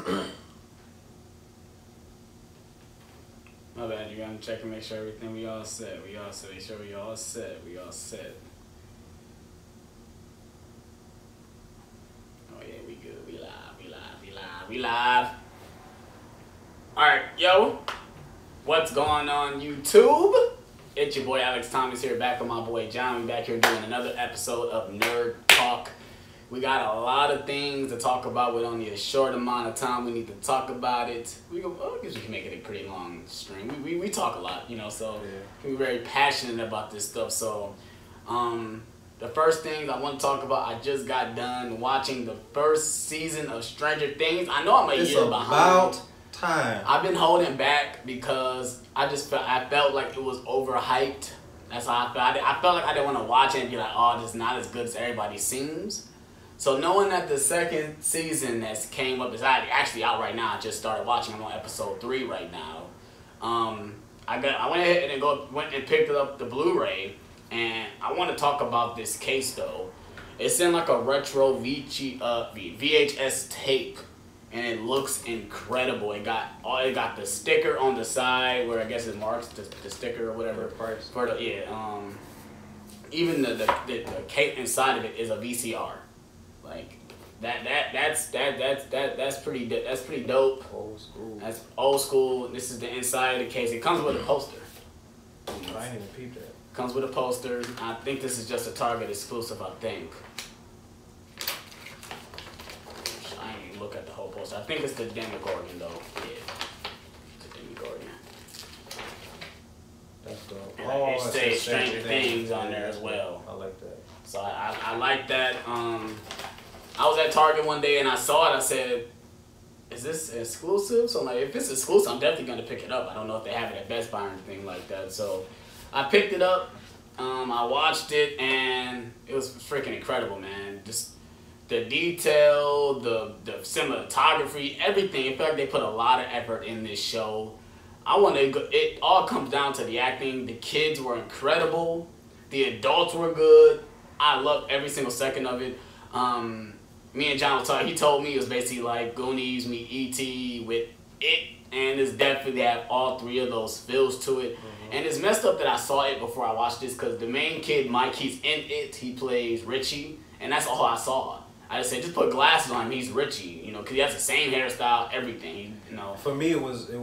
My bad, you gotta check and make sure everything we all set. We all set. Make sure we all set. We all set. Oh yeah, we good. We live. We live. We live. We live. Alright, yo. What's going on, YouTube? It's your boy Alex Thomas here, back with my boy John. We back here doing another episode of Nerd Talk. We got a lot of things to talk about with only a short amount of time. We need to talk about it. I guess we can make it a pretty long stream. We talk a lot, you know, so we're very passionate about this stuff. So, the first thing I want to talk about, I just got done watching the first season of Stranger Things. I know I'm a year behind. About time. I've been holding back because I felt like it was overhyped. That's how I felt. I felt like I didn't want to watch it and be like, oh, this is not as good as everybody seems. So knowing that the second season that came up is actually out right now, I just started watching. I'm on episode 3 right now. I went ahead and went and picked up the Blu-ray, and I want to talk about this case though. It's in like a retro VHS tape, and it looks incredible. It got the sticker on the side where I guess it marks the sticker or whatever price for the even the cape inside of it is a VCR. Like that's pretty dope. Old school. That's old school. This is the inside of the case. It comes with a poster. I ain't even peeped that. Comes with a poster. I think this is just a Target exclusive. I think. I ain't even look at the whole poster. I think it's the Demogorgon though. Yeah, it's the Demogorgon. That's dope. And Oh, it says Stranger Things on there as well. I like that. So I like that. I was at Target one day and I saw it. I said, is this exclusive? So I'm like, if it's exclusive, I'm definitely going to pick it up. I don't know if they have it at Best Buy or anything like that. So I picked it up. I watched it and it was freaking incredible, man. Just the detail, the cinematography, everything. In fact, they put a lot of effort in this show. It all comes down to the acting. The kids were incredible. The adults were good. I loved every single second of it. Me and John was talking. He told me it was basically like Goonies meet E.T. with it, and it's definitely have all 3 of those feels to it. And it's messed up that I saw it before I watched this because the main kid, Mike, he's in it. He plays Richie, and that's all I saw. I just said, just put glasses on him. He's Richie, you know, because he has the same hairstyle, everything, you know. For me, it was the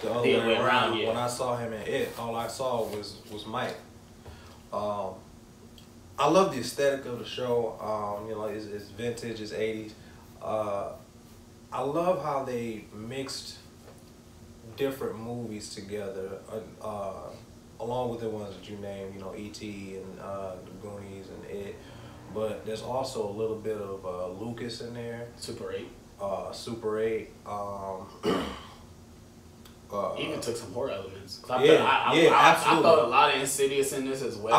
other way around. Yeah. When I saw him in it, all I saw was Mike. I love the aesthetic of the show. You know, it's vintage, it's 80s. I love how they mixed different movies together, along with the ones that you named, you know, E.T. and the Goonies and It. But there's also a little bit of Lucas in there. Super 8. Super 8. Even took some horror elements. Absolutely. I felt a lot of Insidious in this as well.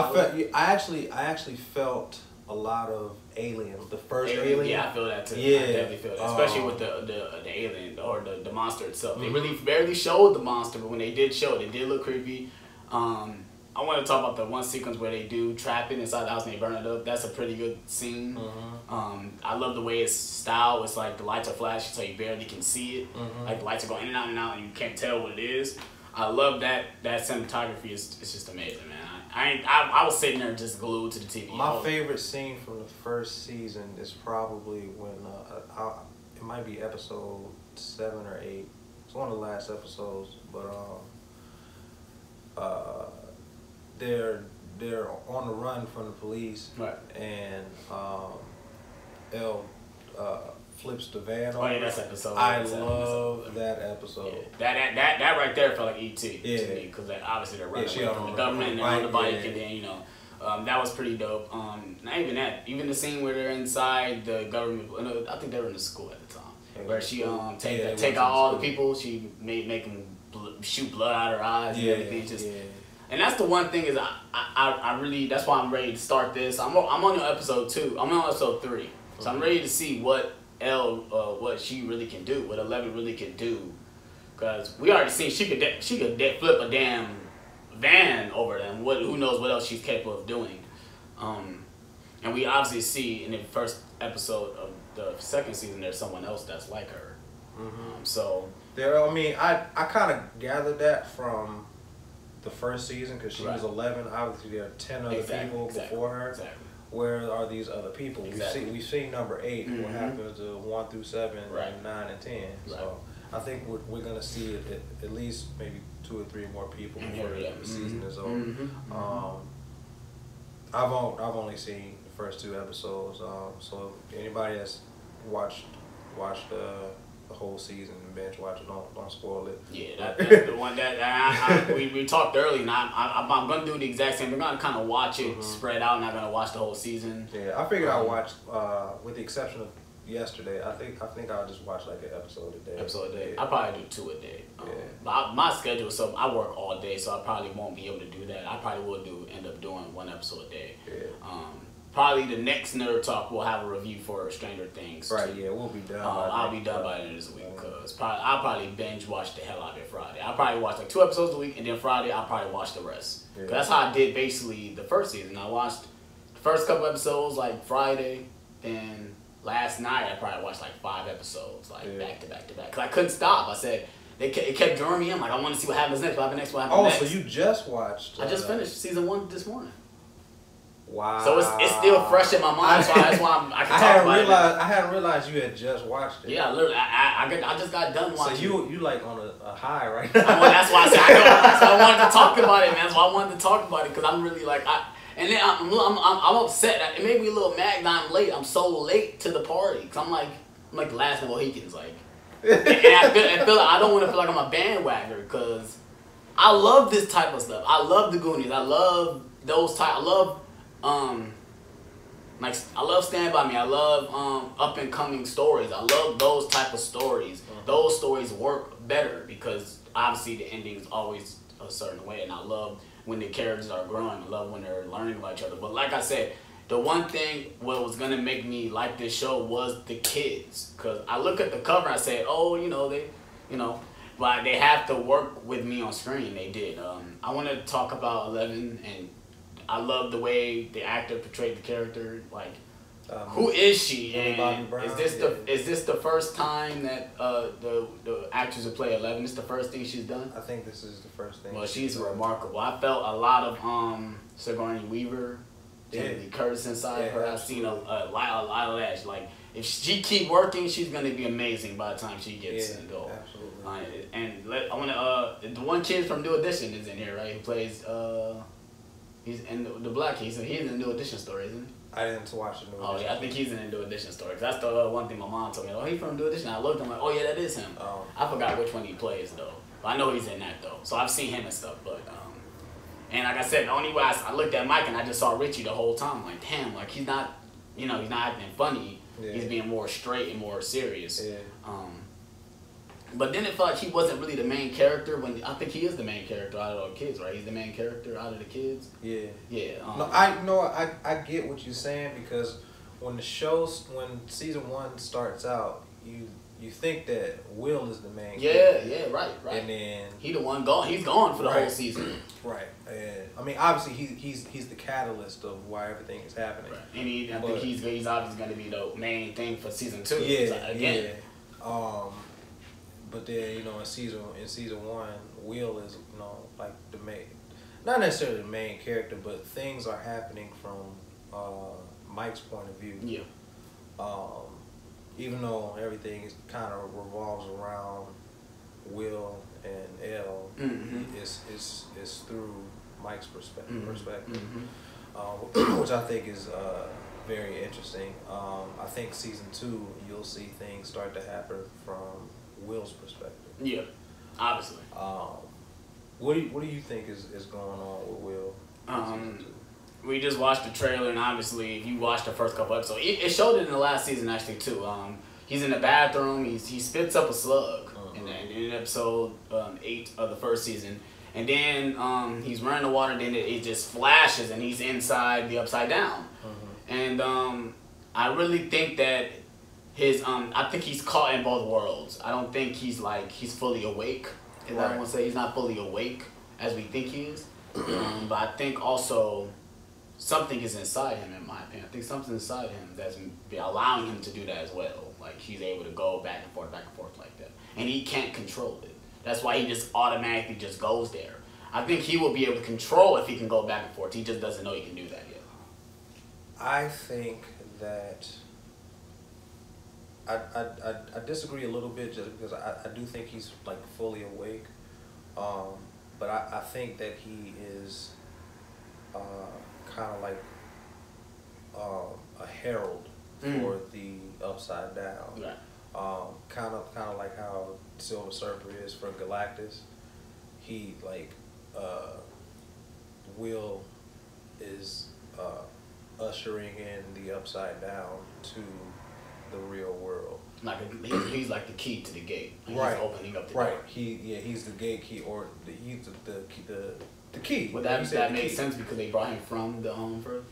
I actually felt a lot of Alien, the first Alien. Yeah, I feel that too. Yeah. I definitely feel that, especially with the alien or the monster itself. They really barely showed the monster, but when they did show it, it did look creepy. I want to talk about the one sequence where they do trap it inside the house and they burn it up. That's a pretty good scene. I love the way it's styled. It's like the lights are flashing so you barely can see it. Like the lights are going in and out and you can't tell what it is. I love that cinematography. It's just amazing, man. I was sitting there just glued to the TV. My favorite scene from the first season is probably when it might be episode 7 or 8. It's one of the last episodes, but they're on the run from the police, right? And Elle flips the van over. Oh yeah, that's episode. I love that episode. Yeah. That right there felt like E.T. to me because obviously they're running away from the government and they're on the bike, and then you know that was pretty dope. Not even that, even the scene where they're inside the government. I think they were in the school at the time, where she take out all the people. She make them shoot blood out of her eyes and everything. And that's the one thing is I really, that's why I'm ready to start this. I'm on episode 2. I'm on episode 3. So I'm ready to see what what she really can do, what 11 really can do. Because we already seen she could flip a damn van over them. Who knows what else she's capable of doing. And we obviously see in the first episode of the second season there's someone else that's like her. So there, I mean, I kind of gathered that from the first season because she was 11. Obviously, there are 10 other people before her. Exactly. Where are these other people? Exactly. We've seen number 8. What happens to 1 through 7, and 9 and 10. So I think we're gonna see at least maybe 2 or 3 more people before the season is over. I've only seen the first 2 episodes. So anybody that's watched the whole season and binge watch it, don't spoil it. Yeah, that's the one that we talked earlier. And I'm gonna do the exact same. I'm gonna kind of watch it spread out. Not gonna watch the whole season. Yeah, I figured I'd watch with the exception of yesterday. I think I'll just watch like an episode a day. Yeah. I probably do 2 a day. But my schedule, so I work all day, so I probably won't be able to do that. I probably will end up doing 1 episode a day. Yeah. Probably the next Nerd Talk will have a review for Stranger Things. Right. Yeah, we'll be done. I'll be done by the end of this week because I'll probably binge watch the hell out of it Friday. I'll probably watch like 2 episodes a week, and then Friday I'll probably watch the rest. Yeah. That's how I did basically the first season. I watched the first couple episodes like Friday, then last night I probably watched like 5 episodes like back to back to back because I couldn't stop. I said it kept drawing me in. Like I want to see what happens next. What happens next? What happens next? Oh, so you just watched? I just finished season 1 this morning. Wow. So it's still fresh in my mind, so that's why I can talk about it. I hadn't realized you had just watched it. Yeah, literally, I just got done watching. So you like on a high right now. That's why I said I wanted to talk about it, man. That's why I wanted to talk about it because I'm really like and then I'm upset. It made me a little mad that I'm late. I'm so late to the party because I'm like the last of the Mohicans, like. And I feel like I don't want to feel like I'm a bandwagoner because I love this type of stuff. I love the Goonies. I love those type. I love I love Stand By Me. I love up and coming stories. I love those type of stories. Those stories work better because obviously the ending is always a certain way, and I love when the characters are growing. I love when they're learning about each other. But like I said, the one thing what was gonna make me like this show was the kids, cause I look at the cover and I said, oh, but they have to work with me on screen. They did. I want to talk about 11 and. I love the way the actor portrayed the character. Like, who is she? And is this the first time that the actress who play 11? This is the first thing she's done. I think this is the first thing. Well, she's remarkable. I felt a lot of Sigourney Weaver, Jamie Curtis inside her. I've seen a lot of that. Like, if she keep working, she's gonna be amazing by the time she gets in the door. Absolutely. I want to. The one kid from New Edition is in here, right? Who plays He's in the black kid. He's in the New Edition story, isn't he? I didn't watch the New Edition. Oh yeah, I think he's in the New Edition story. Cause that's the one thing my mom told me. Oh, he's from New Edition. I looked. I'm like, oh yeah, that is him. I forgot which one he plays though. But I know he's in that though. So I've seen him and stuff. But and like I said, the only way I looked at Mike and I just saw Richie the whole time. Like damn, like he's not, he's not acting funny. Yeah. He's being more straight and more serious. Yeah. But then it felt like he wasn't really the main character when I think he is the main character out of the kids, right? He's the main character out of the kids. Yeah. Yeah. I get what you're saying because when season 1 starts out, you think that Will is the main character. Yeah, right. And then he's gone for the whole season. Right. And I mean obviously he's the catalyst of why everything is happening. Right. And I think he's obviously gonna be the main thing for season 2. Yeah. Yeah. But then in season 1, Will is like the main, not necessarily the main character, but things are happening from Mike's point of view. Yeah. Even though everything is kind of revolves around Will and Elle, it's through Mike's perspective, which I think is very interesting. I think season 2 you'll see things start to happen from Will's perspective. Yeah, obviously. What do you think is going on with Will? We just watched the trailer, and obviously, if you watched the first couple episodes, it showed it in the last season actually too. He's in the bathroom. He spits up a slug in episode 8 of the first season, and then he's running the water. Then it just flashes, and he's inside the Upside Down. And I really think that. I think he's caught in both worlds. I don't think he's fully awake. And I won't say he's not fully awake as we think he is. But I think also something is inside him, in my opinion. I think something inside him that's allowing him to do that as well. Like, he's able to go back and forth like that. And he can't control it. That's why he just automatically just goes there. I think he will be able to control if he can go back and forth. He just doesn't know he can do that yet. I think that I disagree a little bit, just because I do think he's like fully awake. But I think that he is kind of like a herald for the Upside Down. Right. Kind of like how Silver Surfer is for Galactus. He like Will is ushering in the Upside Down to the real world. Like he's like the key to the gate. Like, right. He's opening up the right. door. He's the gate key, or he's the key. Well, that makes sense because they brought him from the further.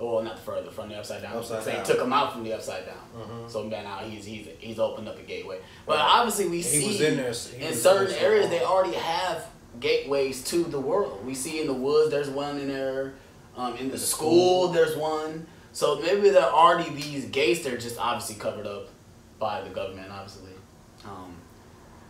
Well, not the further, from the Upside Down. They took him out from the Upside Down. So now he's opened up a gateway. But obviously we see in certain areas they already have gateways to the world. We see in the woods there's one in there. In the school there's one. So maybe there are already these gates. They're just obviously covered up by the government, obviously.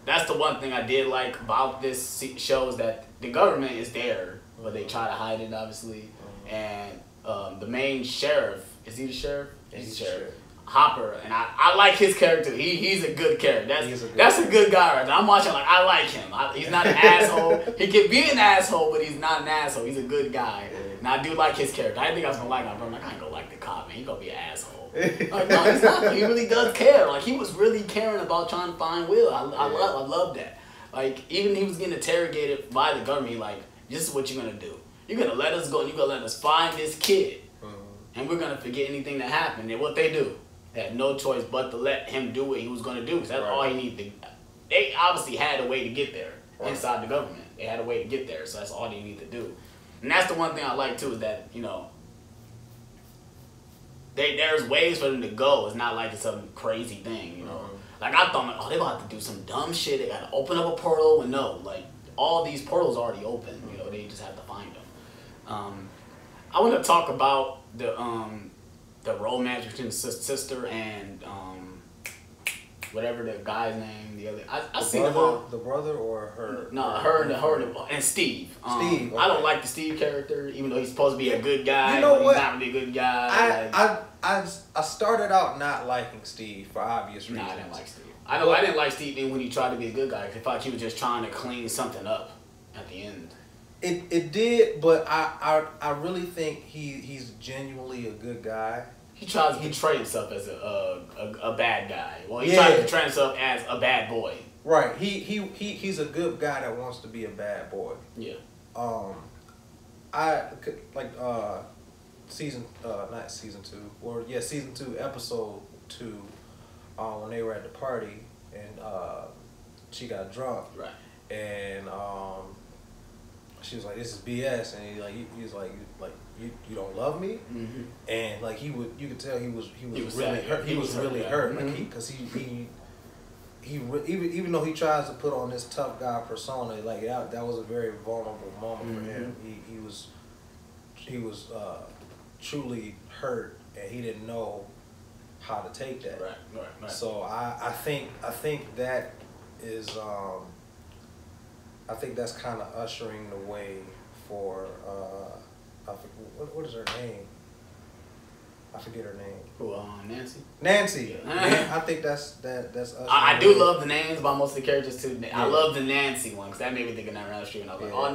That's the one thing I did like about this show, is that the government is there, but they try to hide it, obviously. And the main sheriff, is he the sheriff? He's the sheriff. Hopper, and I like his character. He's a good character. That's a good guy right there. I'm watching like I like him. He's not an asshole. He can be an asshole, but he's not an asshole. He's a good guy. And I do like his character. I didn't think I was gonna like him, but I'm like, I ain't gonna like the cop, man. He gonna be an asshole. Like, no, he's not. He really does care. Like, he was really caring about trying to find Will. I love that. Like, even he was getting interrogated by the government. Like, this is what you're gonna do. You're gonna let us go, and you're gonna let us find this kid, and we're gonna forget anything that happened. And what they do, they had no choice but to let him do what he was gonna do. Cause that's all he needed to. They obviously had a way to get there inside the government. They had a way to get there, so that's all they need to do. And that's the one thing I like too, is that, you know, there's ways for them to go. It's not like it's some crazy thing, you know. Like, I thought, like, oh, they're gonna have to do some dumb shit. They gotta open up a portal, and no, like, all these portals are already open. You know, they just have to find them. I want to talk about the romance between the sister and whatever the guy's name. The other, I see them all. The brother or her? No, her and Steve. Steve. Okay. I don't like the Steve character, even though he's supposed to be a good guy. You know but what? He's not really a good guy. I started out not liking Steve for obvious reasons. Nah, I didn't like Steve. I didn't like Steve even when he tried to be a good guy. I felt like he was just trying to clean something up at the end. It did, but I really think he's genuinely a good guy. He tries to portray himself as a bad guy. Well, he tries to portray himself as a bad boy. Right. He's a good guy that wants to be a bad boy. Yeah. I could like season 2, episode 2, when they were at the party and she got drunk. Right. And she was like, "This is BS," and he was like, you don't love me?" And like you could tell he was really hurt. He was really hurt, like because he even though he tries to put on this tough guy persona, like that was a very vulnerable moment for him. He was truly hurt, and he didn't know how to take that. Right. So I think that is I think that's kind of ushering the way for what is her name? I forget her name. Who? Nancy. Nancy. Yeah. I think that's ushering. I do love the names about most of the characters too. I love the Nancy one because that made me think of Nightmare on Elm Street, and I was like, oh,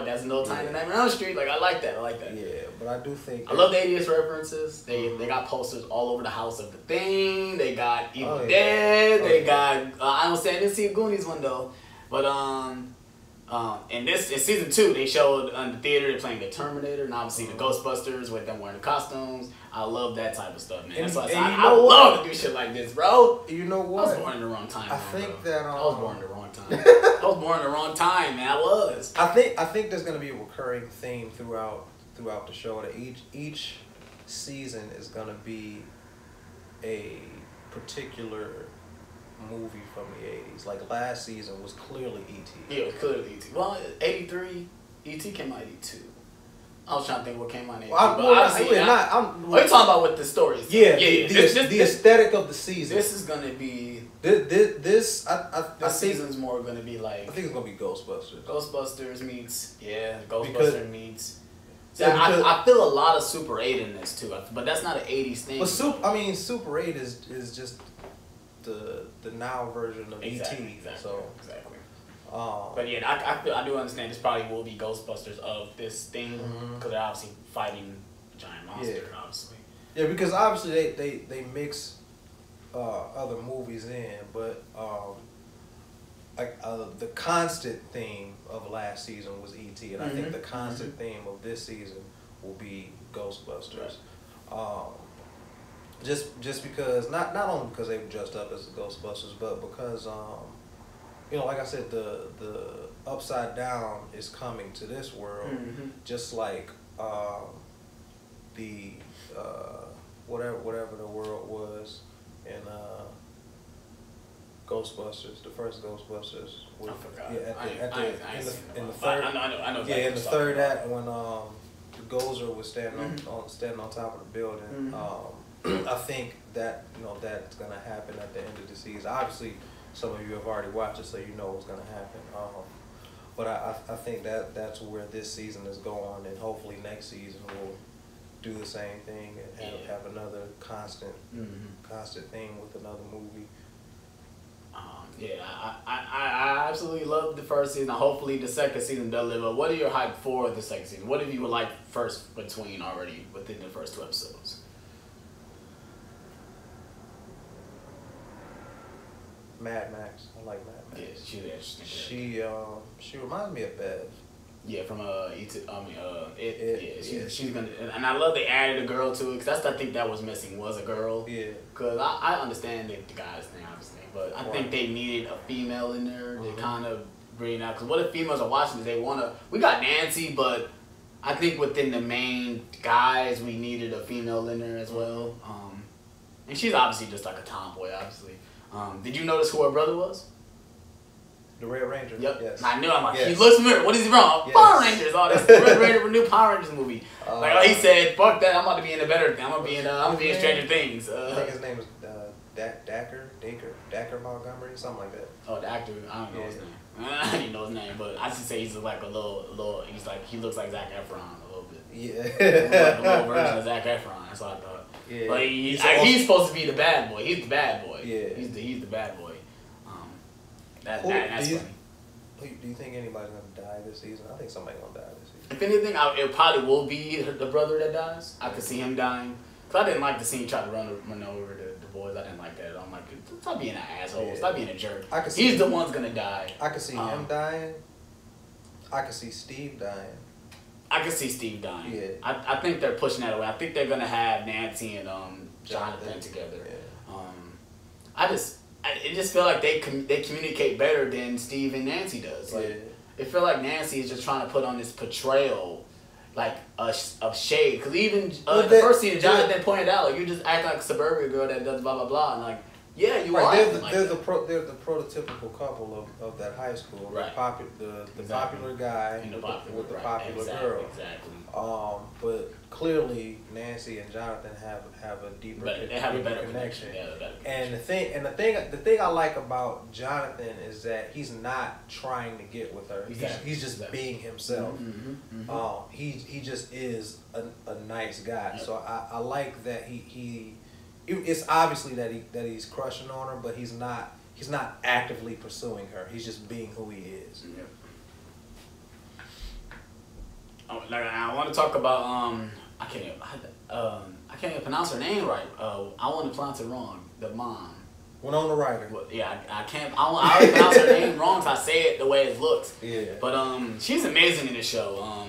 that's no time in Nightmare on Elm Street. Like, I like that. Yeah, but I do think I love the 80s references. They got posters all over the house of the Thing. They got Evil Dead. They got I didn't see a Goonies one though, but in season 2 they showed in the theater they're playing the Terminator and obviously the Ghostbusters with them wearing the costumes. I love that type of stuff, man. That's why I love to do shit like this, bro. You know what? I was born in the wrong time. I was born in the wrong time. I was born in the wrong time, man. I was. I think there's gonna be a recurring theme throughout the show, that each season is gonna be a particular movie from the 80s. Like last season was clearly E.T. Yeah, it was clearly E.T. Well, 83, E.T. came out 82. I was trying to think what came on it. Well, but obviously, I'm you talking about with the stories? Yeah, the aesthetic of the season. This is gonna be this season's more gonna be like. I think it's gonna be Ghostbusters. Ghostbusters meets meets. See, Yeah, I feel a lot of Super 8 in this too, but that's not an 80s thing. But Super 8 is just the now version of exactly, ET. So exactly. But yeah, I do understand this probably will be Ghostbusters of this thing because they're obviously fighting a giant monster, obviously. Yeah, because obviously they mix other movies in, but the constant theme of last season was ET, and I think the constant theme of this season will be Ghostbusters. Right. Just because not only because they were dressed up as the Ghostbusters, but because like I said, the Upside Down is coming to this world, just like the whatever the world was in Ghostbusters, the first Ghostbusters. I forgot. Yeah, in the third. I know. Yeah, in the third act when Gozer was standing on top of the building. I think that that's gonna happen at the end of the season. Obviously, some of you have already watched it, so you know what's gonna happen. But I think that's where this season is going, and hopefully next season we'll do the same thing and have another constant thing with another movie. I absolutely love the first season. Hopefully the second season does live up. What are your hype for the second season? What have you like first between already within the first 2 episodes? Mad Max. I like Mad Max. Yeah, she's interesting. She reminds me of Bev. Yeah, from she's gonna, and I love they added a girl to it because I think that was missing was a girl. Yeah. Cause I understand the guy's thing obviously, but I think they needed a female in there to kind of bring out. Cause what if females are watching this? They wanna. We got Nancy, but I think within the main guys we needed a female in there as well. And she's obviously just like a tomboy, obviously. Did you notice who her brother was? The Red Ranger. Yep. Yes. I knew. I'm like, he looks familiar. What is he from? Yes. Power Rangers. Oh, that's the Red Ranger from new Power Rangers movie. He said, "Fuck that. I'm about to be in a better thing. I'm gonna be in Stranger Things." I think his name is Dacker Montgomery, something like that. Oh, the actor. I don't know his name. I didn't know his name, but I should say he's like a little. He looks like Zac Efron a little bit. Yeah. Like a little version of Zac Efron. That's what I thought. Yeah. But he's supposed to be the bad boy. He's the bad boy. Yeah. He's the bad boy. That's funny. Do you think anybody's gonna die this season? I think somebody's gonna die this season. If anything, it probably will be the brother that dies. I could see him dying. Cause I didn't like the scene try to run over the boys. I didn't like that. I'm like, stop being an asshole. Yeah. Stop being a jerk. He's the one's gonna die. I could see him dying. I could see Steve dying. I could see Steve dying. Yeah. I think they're pushing that away. I think they're gonna have Nancy and Jonathan together. Yeah. It just feel like they communicate better than Steve and Nancy does. Like, it feel like Nancy is just trying to put on this portrayal, like of shade. Because even the first season, Jonathan pointed out, like, you just act like a suburban girl that does blah blah blah, and like, yeah, you are. They're the prototypical couple of that high school. Right. The popular guy with the popular girl. Exactly. But clearly Nancy and Jonathan have a deeper connection. And the thing I like about Jonathan is that he's not trying to get with her. He's just being himself. He just is a nice guy. Yep. So I like that it's obviously that he's crushing on her, but he's not actively pursuing her. He's just being who he is. Yep. I want to talk about I can't even pronounce her name right. I want to pronounce it wrong. The mom. Winona Ryder. Well, yeah, I can't. I always pronounce her name wrong, so I say it the way it looks. Yeah. But she's amazing in this show.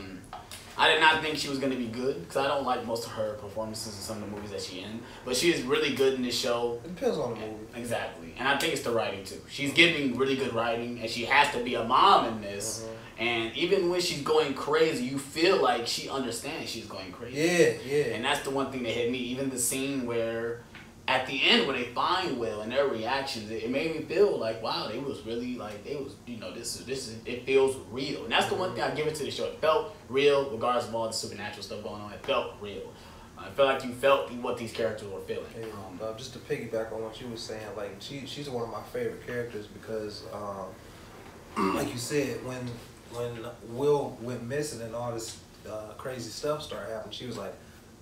I did not think she was gonna be good because I don't like most of her performances in some of the movies that she's in. But she is really good in this show. It depends on the movie. Exactly, and I think it's the writing too. She's giving really good writing, and she has to be a mom in this. And even when she's going crazy, you feel like she understands she's going crazy. Yeah. And that's the one thing that hit me. Even the scene where at the end when they find Will and their reactions, it made me feel like, wow, they was really like, they was, you know, this is it feels real. And that's the one thing I give it to the show. It felt real regardless of all the supernatural stuff going on. It felt real. I felt like you felt what these characters were feeling. Hey, just to piggyback on what you were saying, like she's one of my favorite characters because, like you said, when Will went missing and all this crazy stuff started happening, she was like,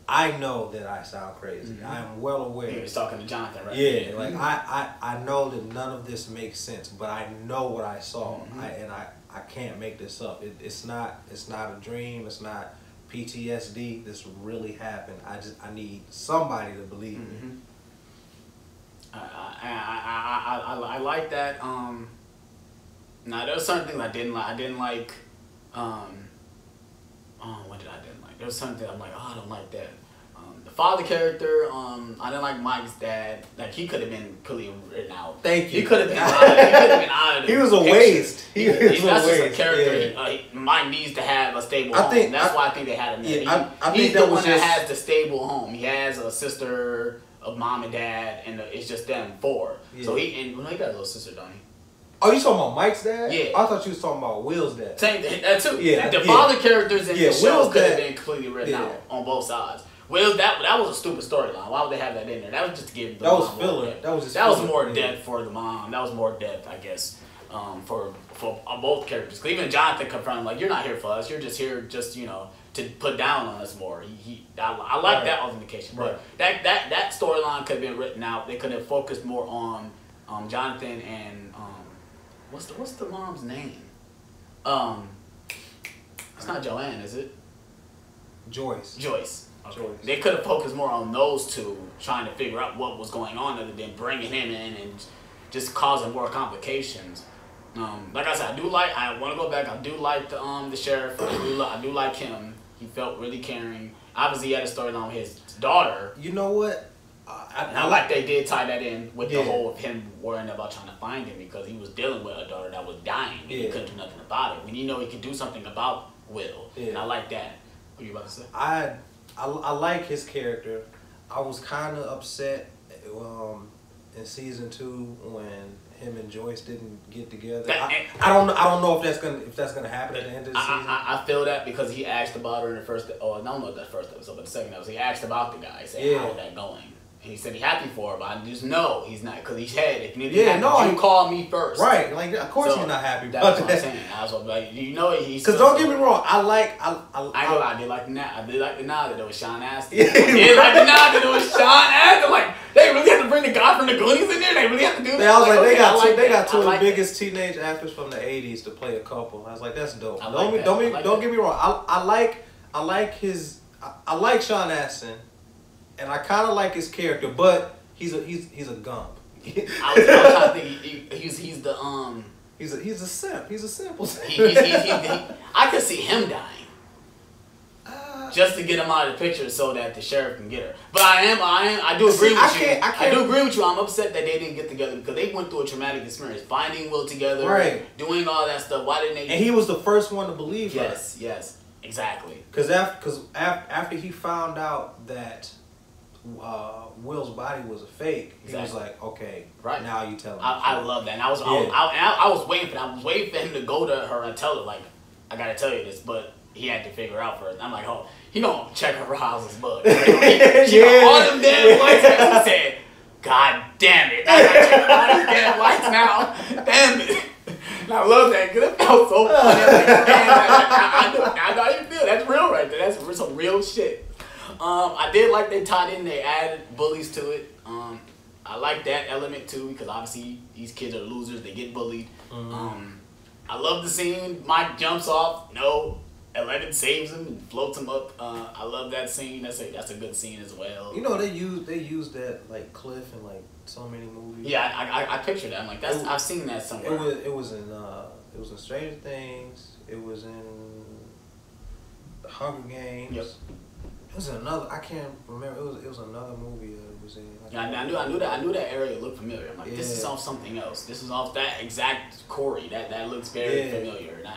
I know that I sound crazy. Mm-hmm. I am well aware. He was talking to Jonathan, right? Yeah, like I know that none of this makes sense, but I know what I saw, mm-hmm. I can't make this up. It's not a dream. It's not PTSD. This really happened. I need somebody to believe mm-hmm. me. I like that. Now there's certain things I didn't like. I didn't like. What did I didn't like? There was something I'm like, I don't like that. The father character, I didn't like Mike's dad. Like he could have been clearly written out. Thank you. He could have been out of the He was a picture. waste. He was that's a just waste. a character. Yeah. Mike needs to have a stable home. That's why I think they had him there. Yeah, I he's think the that one was that has the stable home. He has a sister, a mom and dad, and it's just them four. Yeah. So he got a little sister, don't he? Oh, you talking about Mike's dad? Yeah. I thought you was talking about Will's dad. Same thing, that too. Yeah. The father characters in the show Will's could have dad been completely written out on both sides. Will, that was a stupid storyline. Why would they have that in there? That was just to give the that mom was filler. That was more depth for the mom. That was more depth, I guess, for both characters. 'Cause even Jonathan confronted him, like, you're not here for us. You're just here, to put down on us more. I like that authentication. Right. But that storyline could have been written out. They could have focused more on Jonathan and what's the mom's name? It's not Joanne, is it? Joyce. Okay. Joyce. They could have focused more on those two, trying to figure out what was going on, other than bringing him in and just causing more complications. Like I said, I want to go back. I do like the sheriff. I do like him. He felt really caring. Obviously, he had a storyline with his daughter. You know what? I like they did tie that in with the whole of him worrying about trying to find him because he was dealing with a daughter that was dying and he couldn't do nothing about it. And he could do something about Will. Yeah. And I like that. What are you about to say? I like his character. I was kind of upset in season 2 when him and Joyce didn't get together. I don't know if that's gonna happen at the end of the season. I feel that because he asked about her in the first. Oh, I don't know that first episode, but the second episode, he asked about the guy. He said, "How's that going?" And he said he's happy for her, but I just know he's not because he said if you you call me first. Right, like of course he's not happy. That's what I'm saying. I was like, he's because don't get me wrong, I did like the nod that it was Sean Astin. I did like the nod that it was Sean Astin. Like they really have to bring the guy from the Goonies in there. They really have to do that. I was like, they got two of the biggest teenage actors from the '80s to play a couple. I was like, that's dope. Don't get me wrong. I like Sean Astin. And I kind of like his character, but he's a gump. I was trying to think. He's a simp. He's a simple simp. I could see him dying just to get him out of the picture so that the sheriff can get her. But I do agree with you. I do agree with you. I'm upset that they didn't get together because they went through a traumatic experience, finding Will together, right? Doing all that stuff. Why didn't they? And he was the first one to believe her. Yes, exactly. Because after he found out that Will's body was a fake. He was like, okay, right now you tell him. I love that. And I was waiting for that. I was waiting for him to go to her and tell her, like, I gotta tell you this, but he had to figure out first. I'm like, oh, he gonna check her house as bug. All them damn lights. He said, God damn it! I gotta check all these damn lights now. Damn it! And I love that because it felt so funny. I'm like, damn, I know how you feel. That's real right there. That's some real shit. I did like they tied in, they added bullies to it. I like that element too because obviously these kids are losers, they get bullied. Mm-hmm. I love the scene. Mike jumps off, 11 saves him and floats him up. I love that scene. That's a good scene as well. They use that like cliff in like so many movies. Yeah, I picture that. I'm like I've seen that somewhere. It was in Stranger Things. It was in Hunger Games. Yep. It was another. I can't remember. It was another movie that it was in. I knew that area looked familiar. I'm like, this is off something else. This is off that exact Corey. That looks very familiar. And I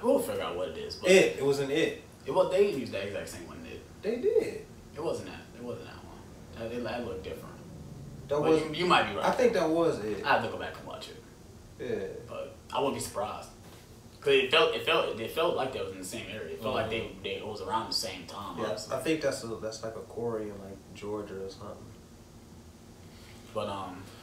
will figure out what it is. But it was an It. They didn't use that exact same one. They did. It wasn't that. It wasn't that one. That looked different. That but was. you might be right. I think that was it. I have to go back and watch it. Yeah. But I wouldn't be surprised. Cause it felt like they was in the same area. It felt like they it was around the same time. Yeah, Honestly. I think that's like a quarry in like Georgia or something. But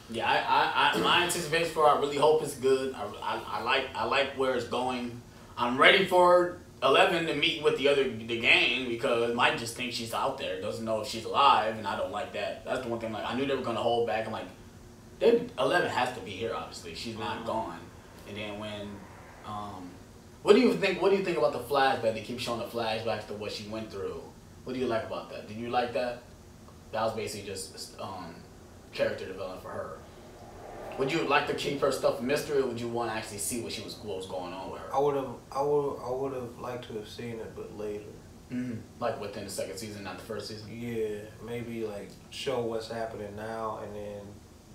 yeah, I my anticipation for it, I really hope it's good. I like where it's going. I'm ready for 11 to meet with the gang because Mike just thinks she's out there, doesn't know if she's alive, and I don't like that. That's the one thing. Like I knew they were gonna hold back. I'm like, 11 has to be here. Obviously, she's not gone. And then when what do you think? What do you think about the flashback? They keep showing the flashbacks to what she went through. What do you like about that? Did you like that? That was basically just character development for her. Would you like to keep her stuff a mystery, or would you want to actually see what was going on with her? I would have liked to have seen it, but later. Like within the second season, not the first season. Yeah, maybe like show what's happening now, and then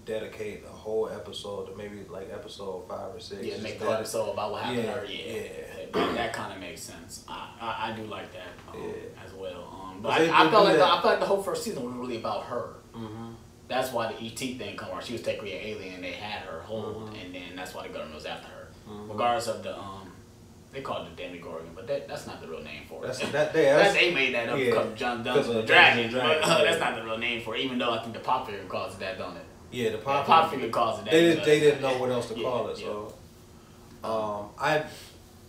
dedicate a whole episode to maybe like episode 5 or 6. Yeah, make the episode about what happened to her. Yeah. That kind of makes sense. I do like that as well. But They I felt do like the whole first season was really about her. That's why the ET thing come around. She was technically an alien. They had her hold, and then that's why the government was after her. Regardless of the they call it the Demogorgon, but that's not the real name for it. They made that up because John Dungeons and Dragons. That's not the real name for it. Even though I think the pop figure calls it that, don't it? Yeah, the pop figure calls it that. They didn't know what else to call it. So,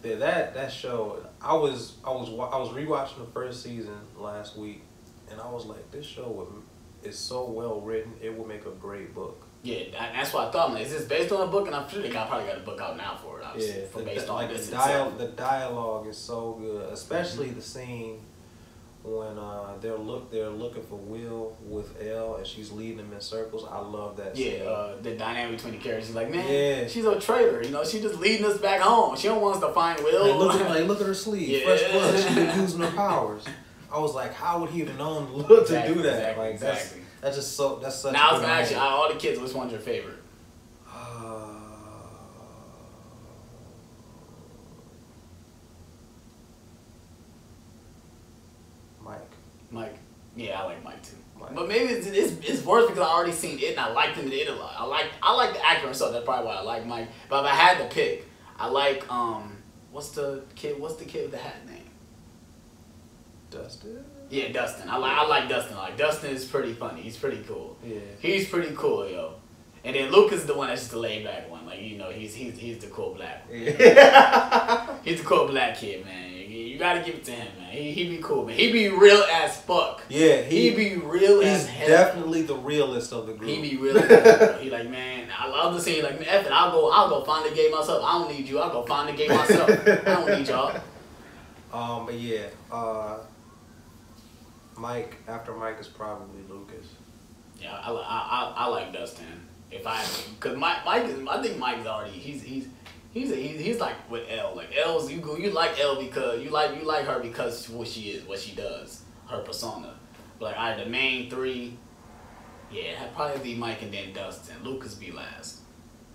that show. I was rewatching the first season last week, and I was like, this show is so well written. It will make a great book. Yeah, that's what I thought. I'm like, is this based on a book? And I'm sure they probably got a book out now for it. Obviously, based on this. The dialogue is so good, especially the scene when they're looking for Will with Elle and she's leading them in circles. I love that scene. Yeah, the dynamic between the characters. She's like, man, she's a traitor. You know, she's just leading us back home. She don't want us to find Will. Look at her sleeve, fresh blood. She's been using her powers. I was like, how would he have known to do that? That's just so. That's such. Now I was gonna ask you, out of all the kids, which one's your favorite? Mike. Yeah, I like Mike too. But maybe it's worse because I already seen it and I liked him in it a lot. I like the actor and stuff. That's probably why I like Mike. But if I had to pick, I like what's the kid with the hat name? Dustin. Yeah, Dustin. I like Dustin. Dustin is pretty funny. He's pretty cool. Yeah. He's pretty cool, yo. And then Luke is the one that's just the laid back one. Like, you know, he's the cool black one. Yeah. He's the cool black kid, man. You gotta give it to him, man. He be cool, man. He be real as fuck. Yeah, he be real as hell. He's definitely the realest of the group. He be real as hell. He like, man, I love to see like, man, F it, I'll go find the game myself. I don't need you. I'll go find the game myself. I don't need y'all. But yeah, Mike, after Mike is probably Lucas. Yeah, I like Dustin. Cause I think Mike's already he's like with Elle. Like Elle's you like Elle because you like her because what she is, what she does, her persona. But like the main three, yeah, it'd probably be Mike and then Dustin. Lucas be last.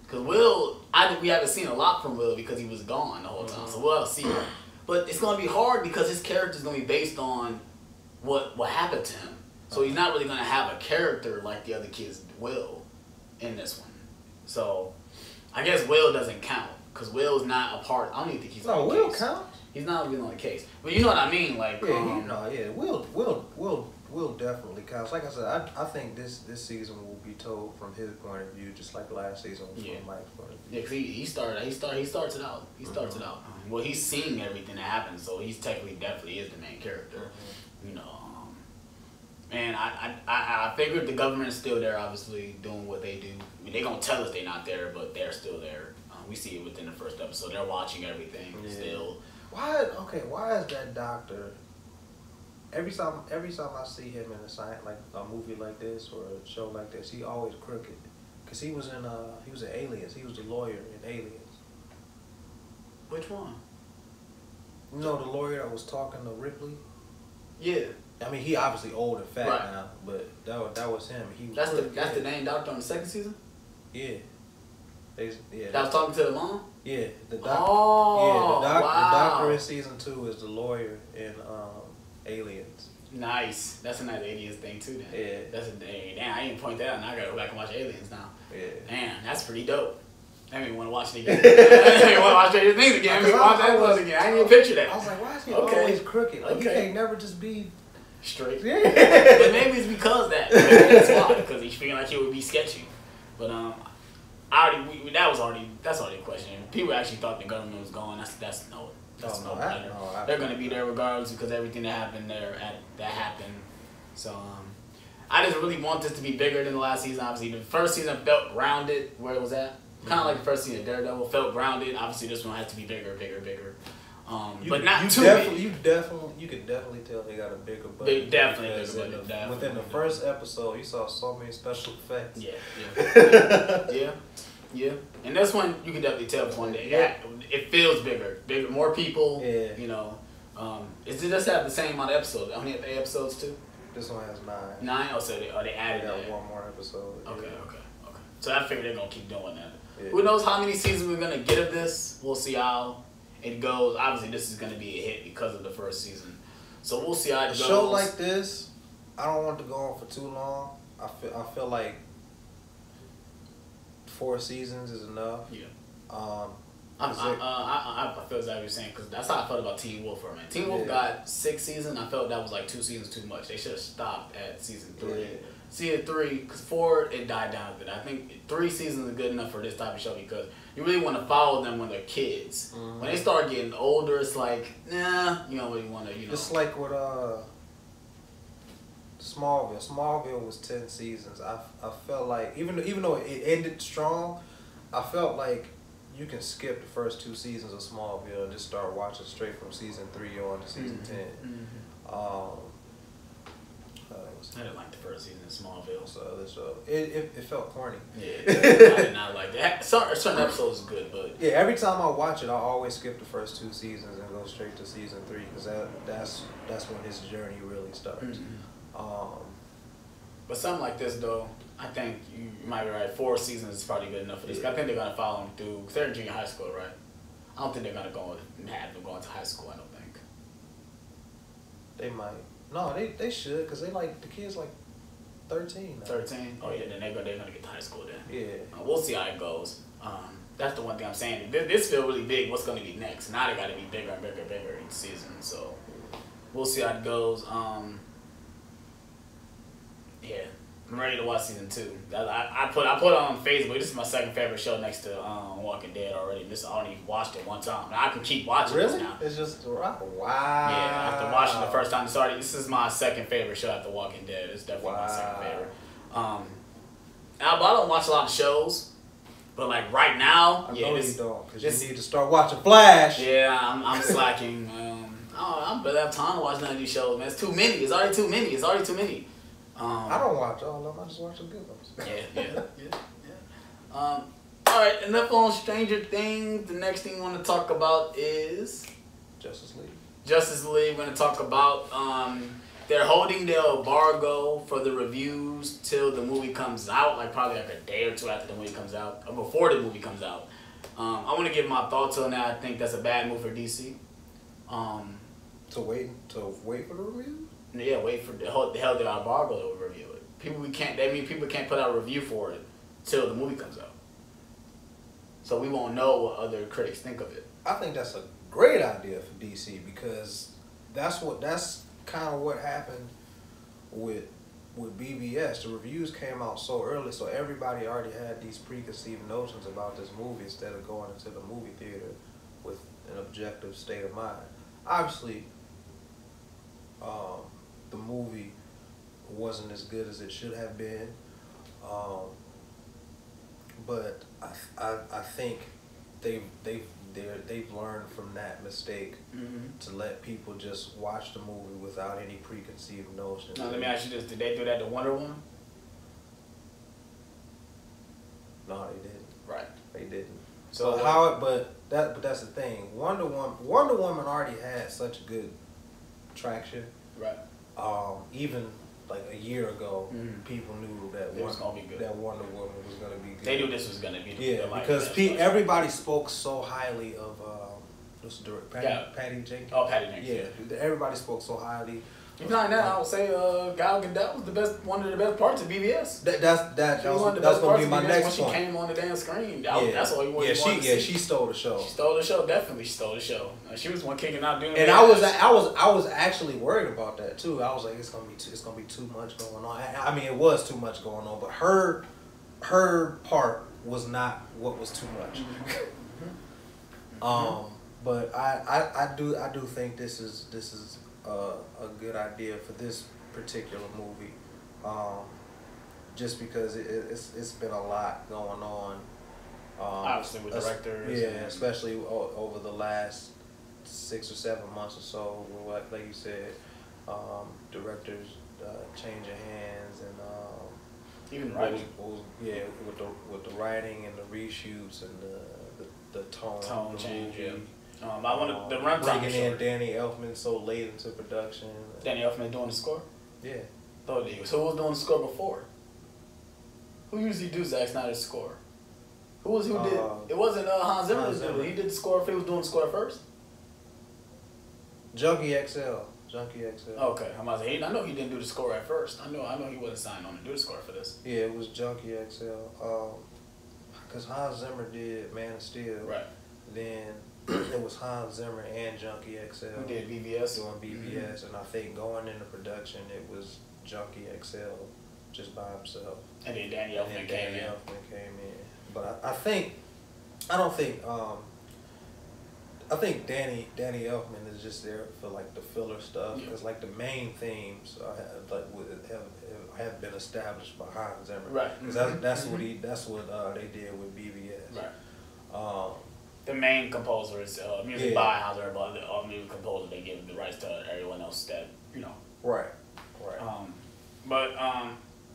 Cause Will, we haven't seen a lot from Will because he was gone the whole time. So we'll see him. But it's gonna be hard because his character's gonna be based on what happened to him. So he's not really gonna have a character like the other kids will in this one. So I guess Will doesn't count because Will's not a part. I don't even think he's on the Will case. Count. He's not really on the case, but you know what I mean. Like Will definitely counts. Like I said, I think this season will be told from his point of view, just like last season was from Mike's point of view. Yeah, cause he starts it out. He starts it out. Well, he's seeing everything that happens, so he's definitely is the main character. You know. And I figured the government is still there, obviously, doing what they do. I mean, they're going to tell us they're not there, but they're still there. We see it within the first episode. They're watching everything still. Why is that doctor, every time I see him in a movie like this or a show like this, he always crooked. Because he was in Aliens. He was the lawyer in Aliens. Which one? You know, the lawyer that was talking to Ripley? Yeah. I mean, he obviously old and fat now, but that was him. That's the main doctor on the second season? Yeah. That was talking to the mom? Yeah. The doctor the doctor in season 2 is the lawyer in Aliens. Nice. That's a nice aliens thing too. Then. Yeah. That's a damn. I didn't point that out. Now I gotta go back and watch Aliens now. Yeah. Damn, that's pretty dope. I mean, want to watch it again. I want to watch Stranger Things again. I mean, watch Aliens again. I didn't even picture that. I was like, why is he always crooked? Like, Okay. you can't never just be straight. Yeah. But maybe it's because that. Maybe that's why. Because he's feeling like he would be sketchy. But that's already a question. People actually thought the government was gone. That's no matter. They're gonna be there regardless because everything that happened that happened. So I just really want this to be bigger than the last season. Obviously, the first season felt grounded where it was at. Kind of like the first season of Daredevil felt grounded. Obviously, this one has to be bigger. But not too big. You could definitely tell they got a bigger budget. Definitely bigger budget. Within the first episode, you saw so many special effects. Yeah. And this one, you can definitely tell one day. Yeah. It feels bigger, more people. Yeah. You know, does it just have the same amount of episodes? Only have 8 episodes too. This one has 9. 9? Oh, so they added got that. one more episode. Okay. So I figure they're gonna keep doing that. Yeah. Who knows how many seasons we're gonna get of this? We'll see how it goes. Obviously, this is gonna be a hit because of the first season. So we'll see how it goes. A show like this, I don't want to go on for too long. I feel like 4 seasons is enough. Yeah. I feel exactly what you're saying because that's how I felt about Teen Wolf for a minute. Teen Wolf got 6 seasons. I felt that was like 2 seasons too much. They should have stopped at season 3. Yeah. Season 3, because 4 it died down a bit. I think 3 seasons is good enough for this type of show because you really want to follow them when they're kids. Mm-hmm. When they start getting older, it's like you don't really want to. It's like with Smallville. Smallville was 10 seasons. I felt like even though it ended strong, I felt like you can skip the first 2 seasons of Smallville and just start watching straight from season 3 on to season 10. Mm-hmm. I didn't like the first season of Smallville. So it felt corny. Yeah, I did not like that. Certain episodes is good, but yeah, every time I watch it, I always skip the first 2 seasons and go straight to season 3 because that's when his journey really starts. Mm-hmm. But something like this though, I think you might be right. 4 seasons is probably good enough for this. Yeah. I think they're gonna follow him through. Cause they're in junior high school, right? I don't think they're gonna have them going to high school. I don't think. They might. No, they should, because they like, the kid's like 13 now. 13? Oh, yeah, then they're gonna get to high school then. Yeah. We'll see how it goes. That's the one thing I'm saying. This feels really big. What's going to be next? Now they got to be bigger and bigger each season. So we'll see how it goes. Yeah. I'm ready to watch season 2. I put on Facebook. This is my second favorite show next to Walking Dead already. I only watched it one time. I can keep watching this now. It's just wow. Yeah, after watching the first time it started, this is my second favorite show after Walking Dead. It's definitely my second favorite. But I don't watch a lot of shows. But like right now, you don't, because you need to start watching Flash. Yeah, I'm slacking. I don't really have time to watch none of these shows, man. It's too many. It's already too many. I don't watch all of them. I just watch the good ones. Yeah. All right, enough on Stranger Things. The next thing we want to talk about is Justice League. We're going to talk about they're holding their embargo for the reviews till the movie comes out, like probably like a day or 2 after the movie comes out, or before the movie comes out. I want to give my thoughts on that. I think that's a bad move for DC. To wait for the review? Yeah, wait for the hell their embargo to review it. People can't put out a review for it till the movie comes out. So we won't know what other critics think of it. I think that's a great idea for DC because that's kind of what happened with BBS. The reviews came out so early, so everybody already had these preconceived notions about this movie instead of going into the movie theater with an objective state of mind. Obviously, the movie wasn't as good as it should have been, but I think they've learned from that mistake to let people just watch the movie without any preconceived notions. Now let me ask you this: did they do that to Wonder Woman? No, they didn't. Right, they didn't. So but that's the thing. Wonder Woman already had such good traction. Right. Even like a year ago, people knew that Wonder Woman was gonna be good. They knew this was gonna be because everybody spoke so highly of what's the director? Patty Jenkins. Oh, Patty Jenkins. Yeah, everybody spoke so highly Behind that, I would say Gal Gadot was one of the best parts of BBS. That's gonna be my next point. When she came on the damn screen, that's all you wanted. She stole the show. She stole the show. Definitely stole the show. She was one kicking out doing. And I was actually worried about that too. I was like, it's gonna be too much going on. I mean, it was too much going on, but her part was not what was too much. But I do think this is a good idea for this particular movie, just because it's been a lot going on. Obviously with directors. Yeah, especially over the last 6 or 7 months or so, like you said, directors changing hands and even writing. With the writing and the reshoots and the tone change. Movie. I wanted the runtime. Bringing in Danny Elfman so late into production. Danny Elfman doing the score? Yeah. Thought he was. Who was doing the score before? Who usually do Zack Snyder's score? Who did? It wasn't Hans Zimmer. He did the score. If he was doing the score first. Junkie XL. Okay, I know he didn't do the score at first. I know he wasn't signed on to do the score for this. Yeah, it was Junkie XL. Because Hans Zimmer did Man of Steel. Right. Then it was Hans Zimmer and Junkie XL. Who did BVS? Doing BVS, and I think going into production it was Junkie XL just by himself. And then Danny Elfman came in. But I think Danny Elfman is just there for like the filler stuff, because like the main themes have been established by Hans Zimmer. Right. Because that's what they did with BVS. Right. The main composer is music by Hans Zimmer, but the music composer, they give the rights to everyone else that Right.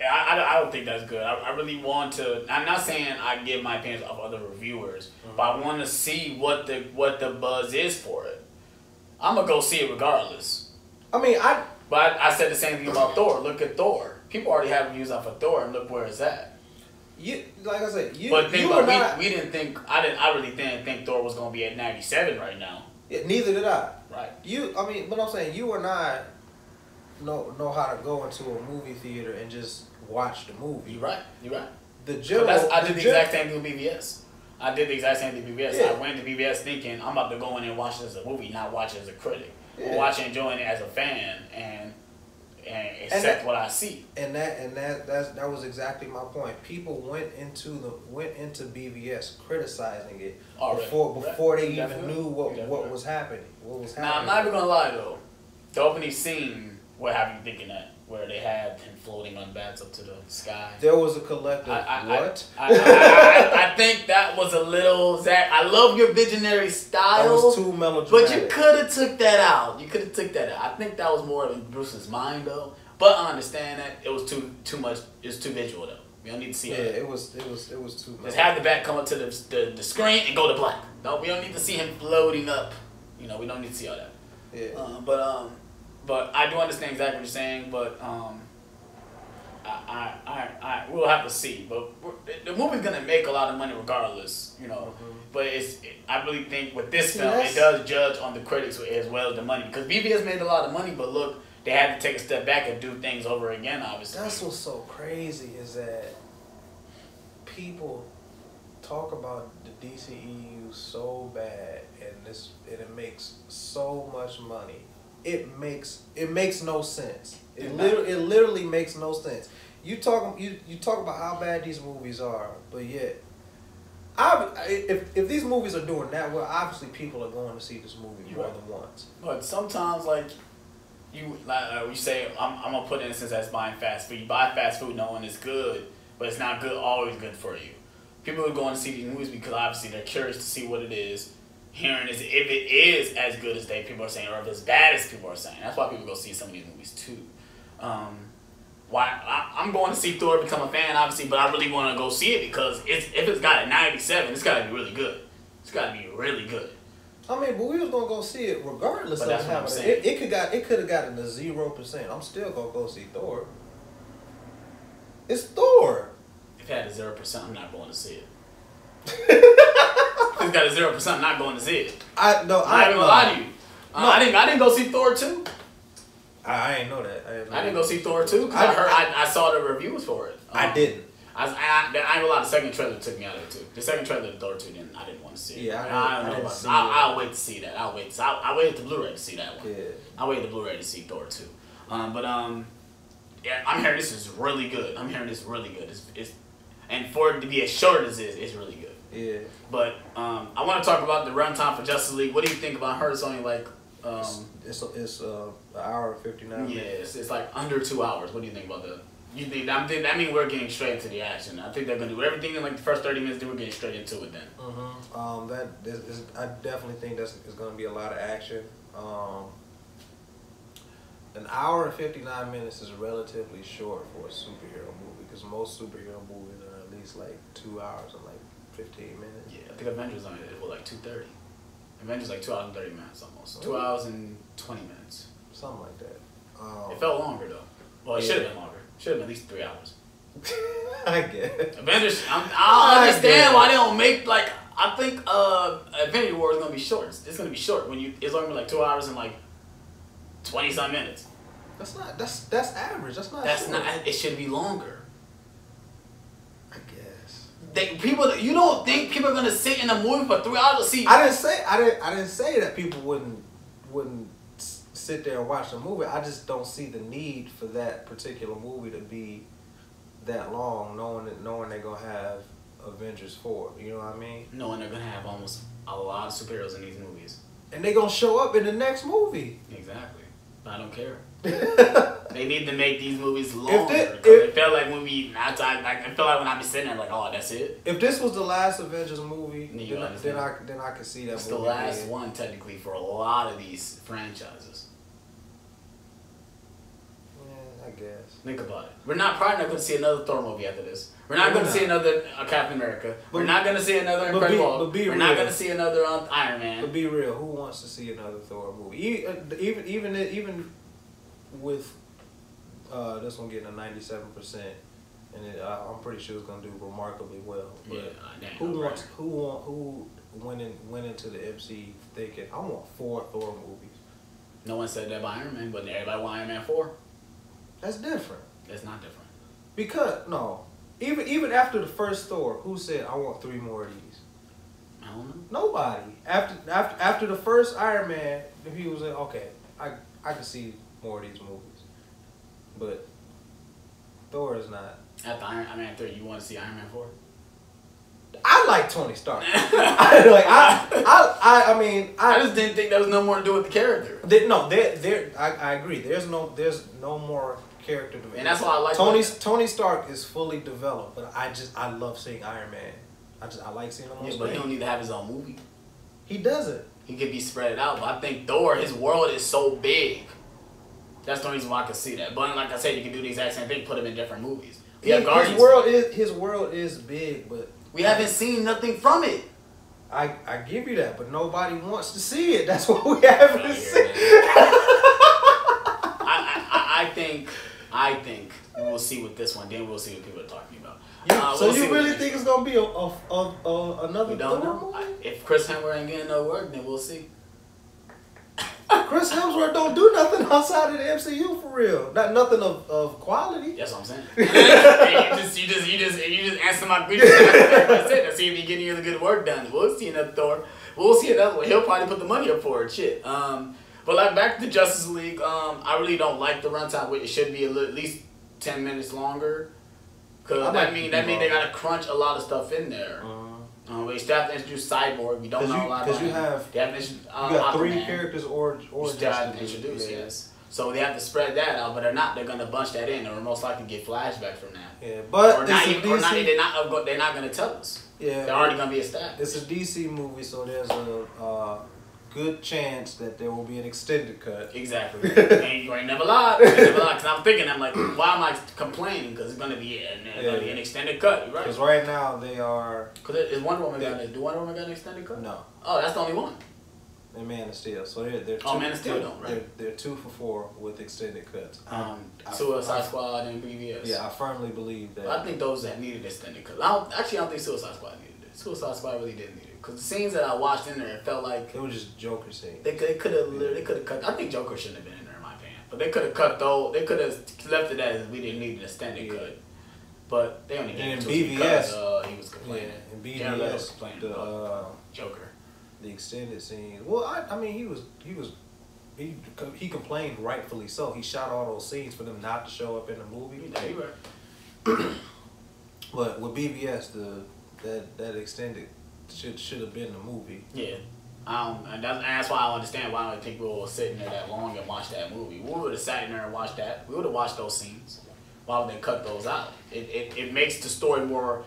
I don't think that's good. I really want to. I'm not saying I give my opinions of other reviewers, but I want to see what the buzz is for it. I'm gonna go see it regardless. But I said the same thing about Thor. Look at Thor. People already have reviews out for Thor, and look where it's at. But we didn't think. I really didn't think Thor was gonna be at 97 right now. Yeah, neither did I. Right. But I'm saying you and I know how to go into a movie theater and just watch the movie. You're right. I did the exact same thing with BVS. I did the exact same thing with BVS. Yeah. I went to BVS thinking I'm about to go in and watch it as a movie, not watch it as a critic. Yeah. Watch it, enjoying it as a fan, and accept what I see. And that was exactly my point. People went into BVS criticizing it before they even knew what was happening. Now I'm not even gonna lie though, the opening scene, what have you thinking that? Where they had him floating on bats up to the sky. There was a collective I think that was a little Zach. I love your visionary style. That was too melodramatic. But you could have took that out. I think that was more in Bruce's mind though. But I understand that it was too much. It's too visual though. We don't need to see it. Yeah, it was too much. Just have the bat come up to the screen and go to black. No, we don't need to see him floating up. We don't need to see all that. Yeah. But I do understand exactly what you're saying. But we'll have to see. But the movie's gonna make a lot of money regardless, But I really think with this film, it does judge on the critics as well as the money, because BVS made a lot of money, but look, they had to take a step back and do things over again. Obviously, that's what's so crazy is that people talk about the DCEU so bad, and it makes so much money. It makes no sense. It literally makes no sense. You talk about how bad these movies are, but yet, if these movies are doing that well, obviously people are going to see this movie more than once. But sometimes, we say, I'm gonna put an instance as buying fast food. You buy fast food knowing it's good, but it's not always good for you. People are going to see these movies because obviously they're curious to see what it is. Hearing is if it is as good as people are saying, or if it's bad as people are saying. That's why people go see some of these movies too. I'm going to see Thor, become a fan, obviously, but I really want to go see it because if it's got a 97, it's got to be really good. It's got to be really good. But we was gonna go see it regardless of that's what I'm how saying. It could have gotten a 0%. I'm still gonna go see Thor. It's Thor. If it had a 0%, I'm not going to see it. If it's got a 0%, I'm not going to see it. I'm not even gonna lie to you. I didn't go see Thor 2. I didn't know that. I didn't go see Thor 2 because I saw the reviews for it. I didn't. I ain't gonna lie, the second trailer took me out of it too. The second trailer of Thor 2 I didn't want to see it. Yeah, I don't know about it. I'll wait to see that. I waited the Blu-ray to see that one. Yeah. I waited the Blu-ray to see Thor 2. Yeah, I'm hearing this is really good. I'm hearing this really good. And for it to be as short as it is, it's really good. Yeah. But I want to talk about the runtime for Justice League. What do you think about her? It's only like it's an hour and 59 minutes. Yeah, it's like under 2 hours. What do you think about that? You think that mean we're getting straight into the action? I think they're gonna do everything in like the first 30 minutes. Then we're getting straight into it. Then. I definitely think it's gonna be a lot of action. An hour and 59 minutes is relatively short for a superhero movie because most superhero movies are at least like 2 hours and like 15 minutes. Yeah, I think Avengers on it was like 2:30. Avengers like 2 hours and 30 minutes almost. 2 hours and 20 minutes. Something like that. It felt longer though. Well, it should have been longer. Should have been at least 3 hours. I get Avengers. I understand why they don't make like. I think Infinity War is gonna be short. It's gonna be short it's only like 2 hours and like 20-some minutes. That's average. That's not. It should be longer. I guess. You don't think people are gonna sit in a movie for 3 hours to see? I didn't say that people wouldn't sit there and watch the movie. I just don't see the need for that particular movie to be that long, knowing they're gonna have Avengers 4. You know what I mean? Knowing they're gonna have almost a lot of superheroes in these movies. And they're gonna show up in the next movie. Exactly. I don't care. They need to make these movies longer. It felt like when I feel like when I be sitting there like, oh, that's it. If this was the last Avengers movie, then I could see that. It's movie the last one technically for a lot of these franchises. Yeah, I guess. Think about it. We're probably not going to see another Thor movie after this. We're not going to see another Captain America. We're not going to see another Incredible Hulk. We're not going to see another Iron Man. But be real, who wants to see another Thor movie? Even with this one getting a 97%, and I'm pretty sure it's gonna do remarkably well. But yeah, who went into the MC thinking I want 4 Thor movies? No one said that about Iron Man, but everybody want Iron Man 4. That's different. That's not different. Because even after the first Thor, who said I want 3 more of these? I don't know. Nobody. After the first Iron Man, he was like, okay, I can see more of these movies, but Thor is not. After Iron Man 3, you want to see Iron Man 4? I like Tony Stark. I just didn't think there was no more to do with the character. I agree. There's no more character development. And that's why I like Tony Stark is fully developed, but I love seeing Iron Man. I like seeing him on screen. But he don't need to have his own movie. He doesn't. He could be spread out, but I think Thor, his world is so big. That's the reason why I can see that. But like I said, you can do the exact same thing, put him in different movies. His world is big, but we haven't seen nothing from it. I give you that, but nobody wants to see it. That's what we haven't seen. I think we'll see with this one. Then we'll see what people are talking about. So you really think it's gonna be another? We don't know. If Chris Hemsworth ain't getting no work, then we'll see. Chris Hemsworth don't do nothing outside of the MCU for real. Nothing of quality. That's what I'm saying. you just answer my question. That's it. Let's see if he getting any good work done. We'll see another Thor. We'll see another one. He'll probably put the money up for it. Shit. But like back to Justice League. I really don't like the runtime. It should be at least 10 minutes longer. Cause that mean they gotta crunch a lot of stuff in there. We still have to introduce Cyborg. We don't know a lot. Because you got 3 characters or still have to introduce. Yes. So they have to spread that out, but they're not. They're gonna bunch that in, or most likely get flashbacks from that. Yeah, but they're not gonna tell us. Yeah, they're already gonna be established. It's a DC movie, so there's a good chance that there will be an extended cut. Exactly. And you ain't never lied. Because I'm thinking, I'm like, why am I complaining? Because it's gonna be an extended cut, right? Because right now they are. Because is Wonder Woman do Wonder Woman got an extended cut? No. Oh, that's the only one. And Man of Steel. So they're Man of Steel don't, right? They're 2 for 4 with extended cuts. Suicide Squad and BVS. Yeah, I firmly believe that. I think those that needed extended cuts. I don't think Suicide Squad needed it. Suicide Squad really didn't need it. Because the scenes that I watched in there, it felt like it was just Joker scenes. They could have cut. I think Joker shouldn't have been in there, in my opinion. But they could have cut those. They could have left it as we didn't need an extended cut. But they only gave it to us because he was complaining. Yeah, in BVS, was complaining about Joker. The extended scene. Well, I mean, he complained rightfully so. He shot all those scenes for them not to show up in the movie. Yeah, you right. But with BVS, that extended should have been the movie. Yeah. And that's why I don't understand why I don't think we were sitting there that long and watch that movie. We would have sat in there and watched that. We would have watched those scenes. Why would they cut those out? It makes the story more.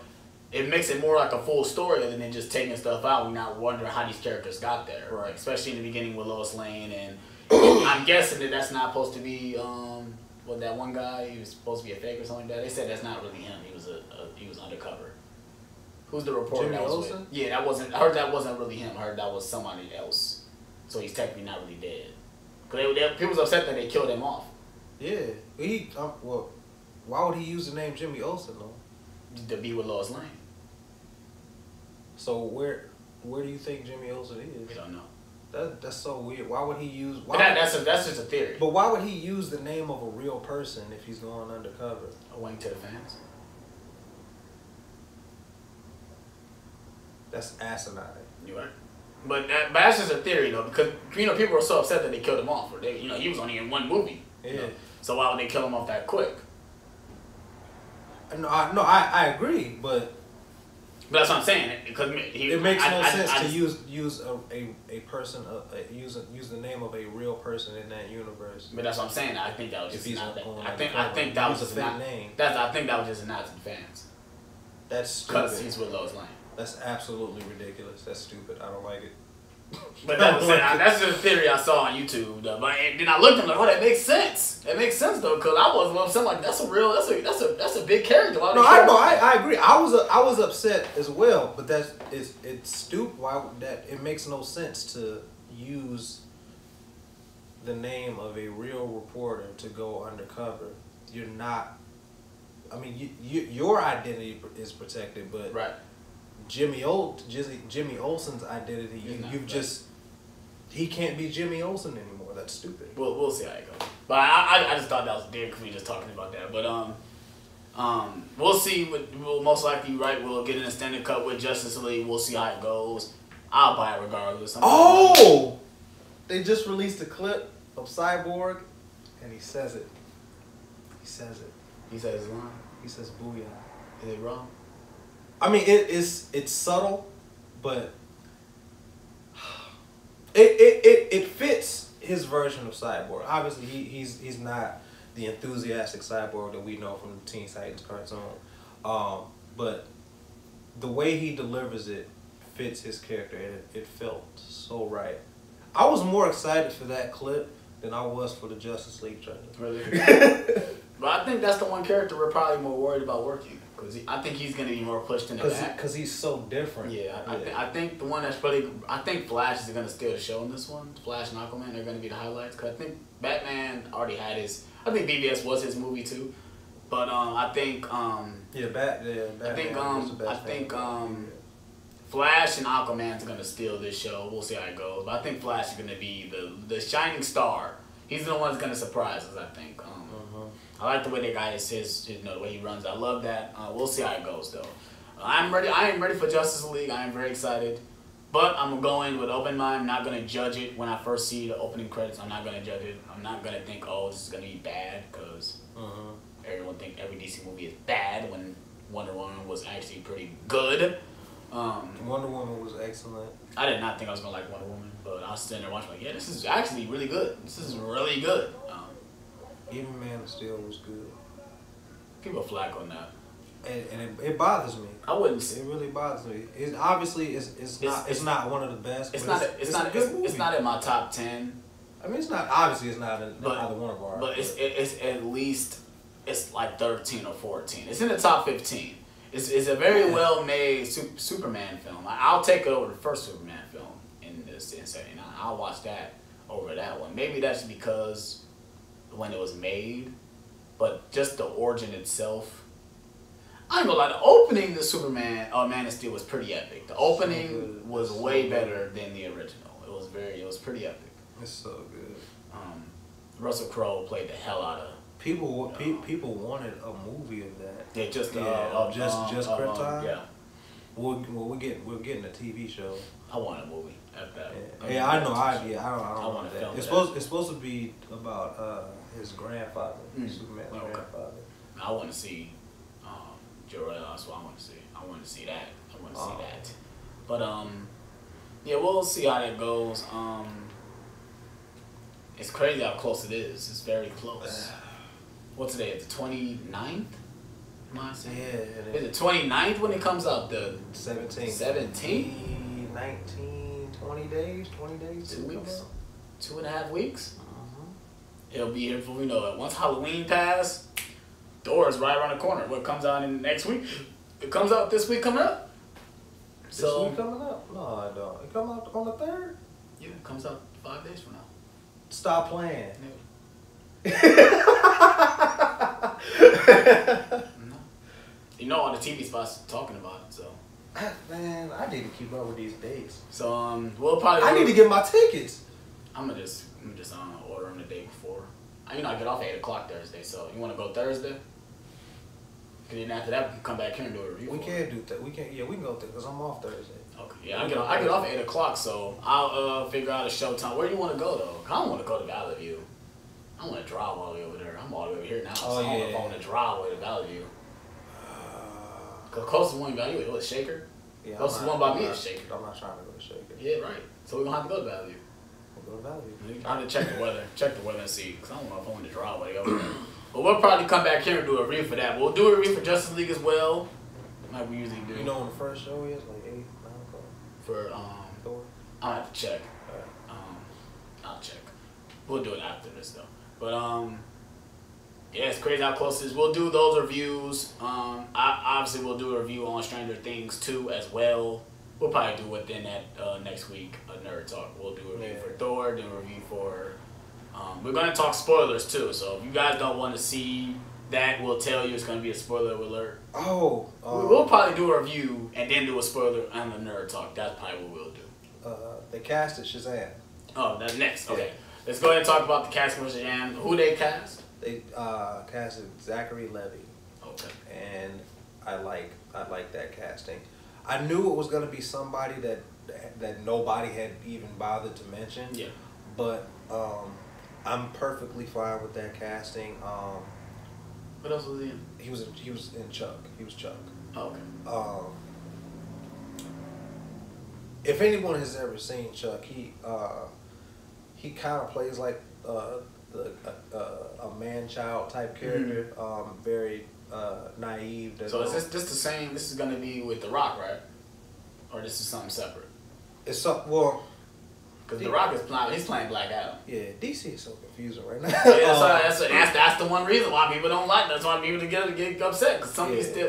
It makes it more like a full story other than just taking stuff out and not wondering how these characters got there. Right. Especially in the beginning with Lois Lane, and I'm guessing that that's not supposed to be that one guy, he was supposed to be a fake or something like that. They said that's not really him. He was undercover. Who's the reporter Jimmy that was Olsen? with? Yeah, that wasn't. I heard that wasn't really him. I heard that was somebody else. So he's technically not really dead. Cause people was upset that they killed him off. Yeah, why would he use the name Jimmy Olsen though? To be with Lois Lane. So where do you think Jimmy Olsen is? We don't know. That's so weird. Why would he use? That's just a theory. But why would he use the name of a real person if he's going undercover? A wink to the fans. That's asinine. You right. But that's just a theory though, because people were so upset that they killed him off, or he was only in one movie. Yeah. So why would they kill him off that quick? No, I agree, but that's what I'm saying. Because it makes no sense to use a person use the name of a real person in that universe. But that's what I'm saying. I think that was just not that. I think that was just a name. I think that was just announced to fans. That's stupid. Because he's with Lois Lane. That's absolutely ridiculous. That's stupid. I don't like it. But that's just a theory I saw on YouTube though. But then I looked and I'm like, oh, that makes sense. It makes sense though, because I was upset. Like that's a big character. No, I agree. I was upset as well. But it's stupid. Why that it makes no sense to use the name of a real reporter to go undercover. You're not. I mean, your identity is protected, but right. Jimmy Olsen's identity, he can't be Jimmy Olsen anymore. That's stupid. We'll see how it goes. But I just thought that was dead because we were just talking about that. But we'll see. We'll most likely we'll get an extended cut with Justice League. We'll see how it goes. I'll buy it regardless. They just released a clip of Cyborg, and he says it. He says his line. He says "Booyah." Is it wrong? I mean, it's subtle, but it fits his version of Cyborg. Obviously, he's not the enthusiastic Cyborg that we know from the Teen Titans cartoon, but the way he delivers it fits his character, and it felt so right. I was more excited for that clip than I was for the Justice League trailer. Really? But I think that's the one character we're probably more worried about working. Because I think he's going to be more pushed in the back. Because he's so different. Yeah, I think the one that's really... I think Flash is going to steal the show in this one. Flash and Aquaman are going to be the highlights. Because I think Batman already had his... I think BVS was his movie too. But I think... Batman I think Flash and Aquaman's going to steal this show. We'll see how it goes. But I think Flash is going to be the shining star. He's the one that's going to surprise us, I think. I like the way that guy is the way he runs. I love that. We'll see how it goes though. I'm ready. I am ready for Justice League. I am very excited, but I'm going with open mind. I'm not gonna judge it when I first see the opening credits. I'm not gonna judge it. I'm not gonna think, oh, this is gonna be bad because everyone think every DC movie is bad when Wonder Woman was actually pretty good. Wonder Woman was excellent. I did not think I was gonna like Wonder Woman, but I was sitting there watching like, yeah, this is actually really good. This is really good. Even Man of Steel was good. People flack on that. And it bothers me. I wouldn't say it really bothers me. It obviously it's not one of the best. It's not in my top 10. I mean, it's not in either one of ours. But it's at least it's like 13 or 14. It's in the top 15. It's a very well made Superman film. I'll take it over the first Superman film in 79. I'll watch that over that one. Maybe that's because when it was made, but just the origin itself. I ain't gonna lie, the opening to Superman Man of Steel was pretty epic. The opening was way better than the original. It was pretty epic. It's so good. Russell Crowe played the hell out of. People wanted a movie of that. Yeah, just Krypton. Yeah. We're getting a TV show. I want a movie at that. Yeah, I know. I don't want to film It's supposed to be about his grandfather, Superman's grandfather. I want to see Jor-El. That's what I want to see. I want to see that. But yeah, we'll see how that goes. It's crazy how close it is. It's very close. What's today? It's the 29th? Am I saying? Yeah. Is it 29th when it comes out? The 17th. 17th? 19, 20 days. 20 days. 2 weeks. 2.5 weeks. It'll be here before we know it. Once Halloween passed, Thor's right around the corner. What comes out in next week? It comes out this week coming up. This week coming up? No, I don't. It comes out on the 3rd? Yeah, it comes out 5 days from now. Stop playing. Yeah. No. You know all the TV spots talking about it, so. Man, I need to keep up with these dates. So we'll probably. I need to get my tickets. I'm gonna just order them the day before. I get off at 8:00 Thursday, so you want to go Thursday? Cause then after that we can come back here and do a review. We can't do that. We can go there because I'm off Thursday. Okay, yeah, I get off at 8:00, so I'll figure out a show time. Where do you want to go though? I don't want to go to Valley View. I want to drive all the way over there. I'm all the way over here now, so I don't know if I want to drive all the way to Valley View. Cause the closest one in Valley View was Shaker. Yeah, closest one by me is Shaker. I'm not trying to go to Shaker. Yeah, right. So we're gonna have to go to Valley View. We'll go to Valley View. I have to check the weather. And see, cause I don't know if I want to drive all the way over there. But we'll probably come back here and do a review for that. We'll do a review for Justice League as well, like we usually do. You know when the first show is? Like 8, 9 o'clock? For Thor? I'll have to check. Alright. I'll check. We'll do it after this though. But yeah, it's crazy how close it is. We'll do those reviews. Obviously we'll do a review on Stranger Things 2 as well. We'll probably do within that next week a nerd talk. We'll do a review for Thor, then a review for. We're gonna talk spoilers too. So if you guys don't want to see that, we'll tell you it's gonna be a spoiler alert. We'll probably do a review and then do a spoiler and a nerd talk. That's probably what we'll do. They casted Shazam. Oh, that's next. Okay, let's go ahead and talk about the casting for Shazam. Who they cast? They casted Zachary Levi. Okay. And I like that casting. I knew it was gonna be somebody that nobody had even bothered to mention. Yeah. But I'm perfectly fine with that casting. What else was he in? He was in Chuck. He was Chuck. Oh, okay. If anyone has ever seen Chuck, he kind of plays like a man-child type character. Very naive. So is this the same? This is gonna be with The Rock, right? Or this is something separate? It's well. Because The Rock he's playing Black Adam. Yeah, DC is so confusing right now. Yeah, that's the one reason why people don't like. That's why people get upset. Because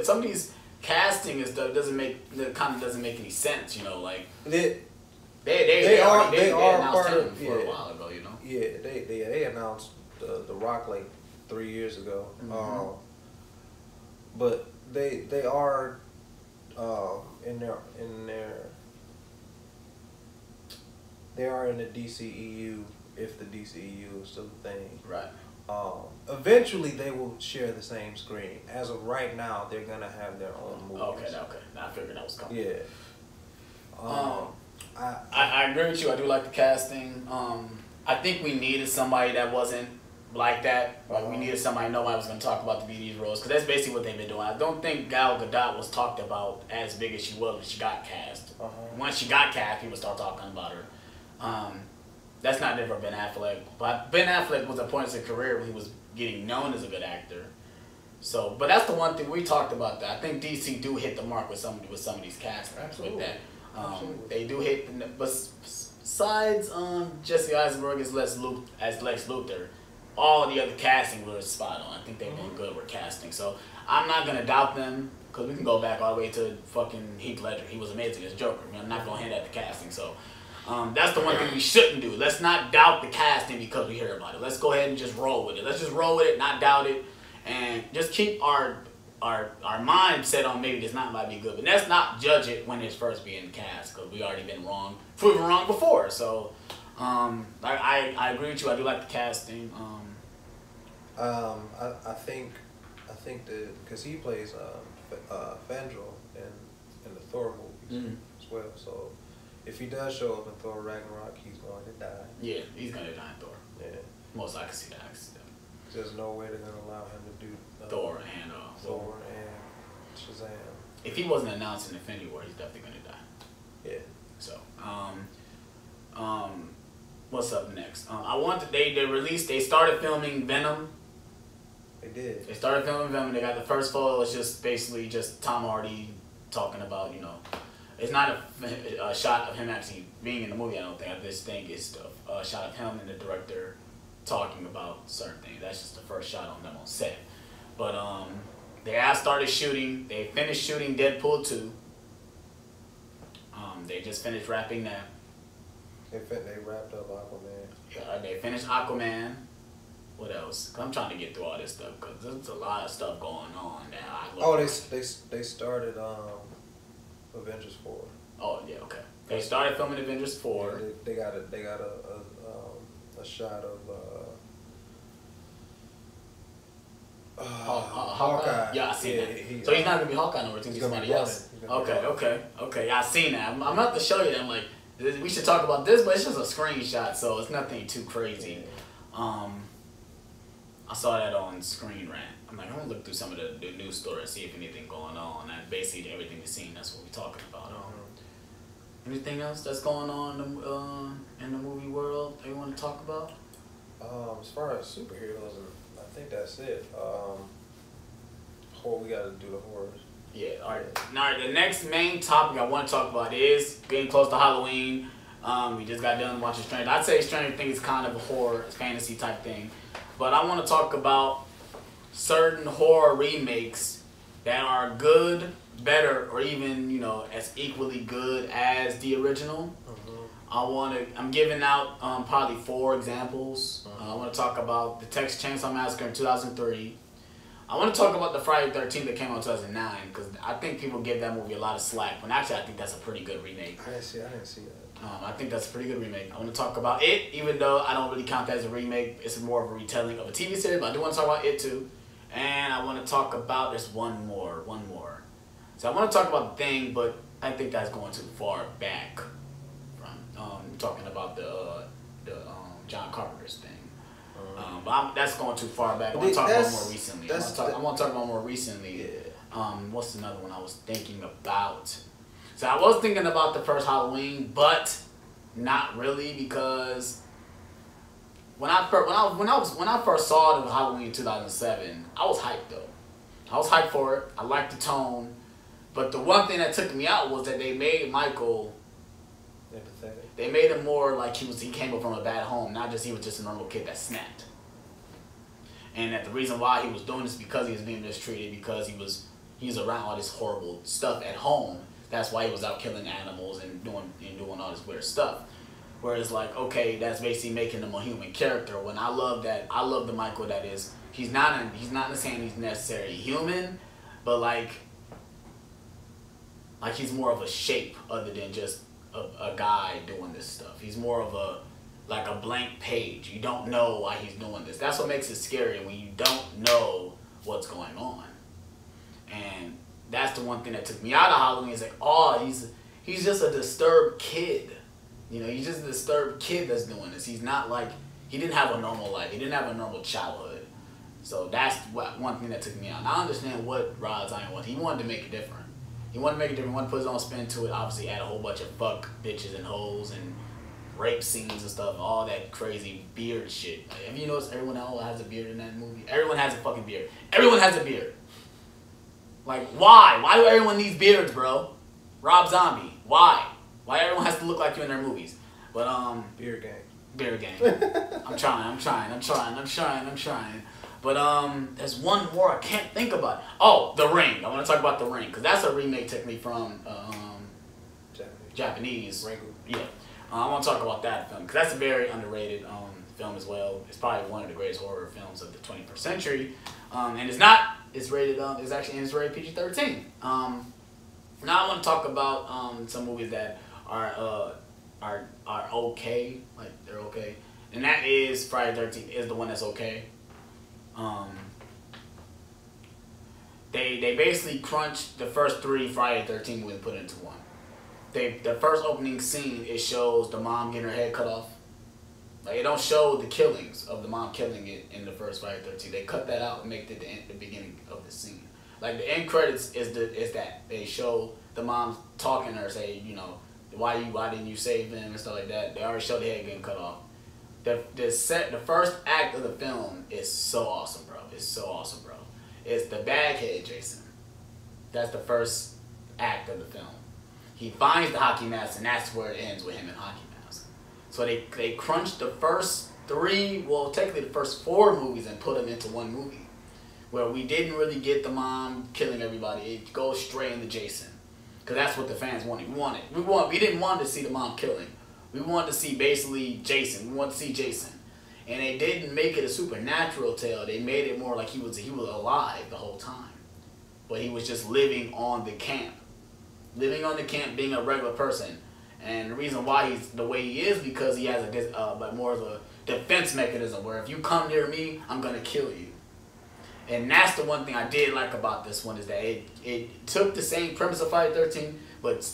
some of these casting and stuff doesn't make any sense. You know, like they announced him for a while ago. You know. Yeah, they announced the Rock like 3 years ago. Mm-hmm. But they are they are in the DCEU if the DCEU is still a thing. Right. Eventually they will share the same screen. As of right now, they're gonna have their own movies. Okay. Now I figured that was coming. Yeah. I agree with you. I do like the casting. I think we needed somebody that wasn't like that. Like we needed somebody nobody was going to talk about to be these roles, because that's basically what they've been doing. I don't think Gal Gadot was talked about as big as she was when she got cast. Once she got cast, people start talking about her. That's not different from Ben Affleck. But Ben Affleck was at a point in his career when he was getting known as a good actor. So, but that's the one thing we talked about. That I think DC do hit the mark with some of these castings. Absolutely. With that. They do hit, but besides Jesse Eisenberg as Lex Luthor, all the other casting was spot on. I think they've been good with casting, so I'm not gonna doubt them, because we can go back all the way to fucking Heath Ledger. He was amazing as Joker. I mean, I'm not gonna hand at the casting, so that's the one thing we shouldn't do. Let's not doubt the casting because we hear about it. Let's go ahead and just roll with it. Let's just roll with it, not doubt it, and just keep our mind set on maybe this not might be good, but let's not judge it when it's first being cast, because we already been wrong, proven wrong before. So I agree with you. I do like the casting. I think that because he plays Fandral in the Thor movies as well. So if he does show up in Thor Ragnarok, he's going to die. Yeah, he's gonna die in Thor. Yeah. Most I can see that. There's no way they're gonna allow him to do Thor and Thor and Shazam. If he wasn't announced in Infinity War, he's definitely gonna die. Yeah. So, what's up next? They started filming Venom. They did. They started filming Venom. They got the first photo. It's just basically just Tom Hardy talking about, it's not a shot of him actually being in the movie. I don't think. I just think it's a shot of him and the director talking about certain things. That's just the first shot on them on set. But they have started shooting. They finished shooting Deadpool 2. They just finished wrapping that. They wrapped up Aquaman. Yeah, they finished Aquaman. What else? 'Cause I'm trying to get through all this stuff because there's a lot of stuff going on now. They started Avengers 4. Oh yeah, okay. They started filming Avengers 4. Yeah, they got a shot of Hawkeye. Yeah, I seen that. So he's not gonna be Hawkeye no more. He's somebody else. Okay. Yeah, I seen that. I'm about to show you that. I'm like, we should talk about this, but it's just a screenshot, so it's nothing too crazy. I saw that on Screen Rant. I'm like, I'm gonna look through some of the news stories and see if anything going on. And basically everything we've seen, that's what we're talking about. Anything else that's going on in the movie world that you want to talk about? As far as superheroes, I think that's it. We gotta do the horrors. Yeah, alright. The next main topic I want to talk about is getting close to Halloween. We just got done watching Stranger. I'd say Stranger Things is kind of a horror, fantasy type thing. But I want to talk about certain horror remakes that are good, better, or even, as equally good as the original. I'm giving out probably 4 examples. I want to talk about the Texas Chainsaw Massacre in 2003. I want to talk about the Friday the 13th that came out in 2009 because I think people give that movie a lot of slack. When actually I think that's a pretty good remake. I didn't see that. I think that's a pretty good remake. I want to talk about it, even though I don't really count that as a remake. It's more of a retelling of a TV series, but I do want to talk about it too. And I want to talk about, there's one more. So I want to talk about The Thing, but I think that's going too far back from talking about the John Carpenter's thing. But that's going too far back. I want to talk about more recently. I want to talk about more recently. Yeah. What's another one I was thinking about? So I was thinking about the first Halloween, but not really because when I first saw the Halloween in 2007, I was hyped though. I was hyped for it. I liked the tone, but the one thing that took me out was that they made Michael empathetic. They made him more like he came up from a bad home, not just he was just a normal kid that snapped. And that the reason why he was doing this because he was being mistreated, because he was around all this horrible stuff at home. That's why he was out killing animals and doing all this weird stuff. Whereas okay, that's basically making him a human character. When I love the Michael that is, he's not saying he's necessarily human, but he's more of a shape other than just a guy doing this stuff. He's more of a blank page. You don't know why he's doing this. That's what makes it scary, when you don't know what's going on. And that's the one thing that took me out of Halloween. Is he's just a disturbed kid. He's just a disturbed kid that's doing this. He's not he didn't have a normal life. He didn't have a normal childhood. So that's one thing that took me out. And I understand what Rod Zion wanted. He wanted to make it different. He wanted to put his own spin to it. Obviously add a whole bunch of fuck bitches and hoes and rape scenes and stuff, all that crazy beard shit. Have you noticed everyone else has a beard in that movie? Everyone has a fucking beard. Everyone has a beard. Why? Why do everyone needs beards, bro? Rob Zombie. Why? Why everyone has to look like you in their movies? But beard gang. Beard gang. I'm trying. But there's one more I can't think about. Oh, The Ring. I want to talk about The Ring because that's a remake technically from Japanese. Ringu. Yeah. I want to talk about that film because that's a very underrated film as well. It's probably one of the greatest horror films of the 21st century. And it's rated, it's rated PG-13. Now I want to talk about some movies that are are okay, like they're okay, and that is Friday 13th is the one that's okay. They basically crunched the first 3 Friday 13th movies and put it into one. The first opening scene, it shows the mom getting her head cut off. Like, it don't show the killings of the mom killing it in the first Friday 13th. They cut that out and make it the beginning of the scene. Like, the end credits is that they show the mom talking to her, say, you know, why didn't you save them and stuff like that. They already showed the head getting cut off. The first act of the film is so awesome, bro. It's so awesome, bro. It's the baghead Jason. That's the first act of the film. He finds the hockey mask, and that's where it ends with him in hockey mask. So they crunched the first 3, well, technically the first 4 movies and put them into one movie, where we didn't really get the mom killing everybody. It goes straight into Jason, because that's what the fans wanted. We didn't want to see the mom killing. We wanted to see basically Jason. We wanted to see Jason. And they didn't make it a supernatural tale. They made it more like he was alive the whole time. But he was just living on the camp. Living on the camp, being a regular person. And the reason why he's the way he is, because he has but more of a defense mechanism where if you come near me, I'm going to kill you. And that's the one thing I did like about this one, is that it took the same premise of Friday 13, but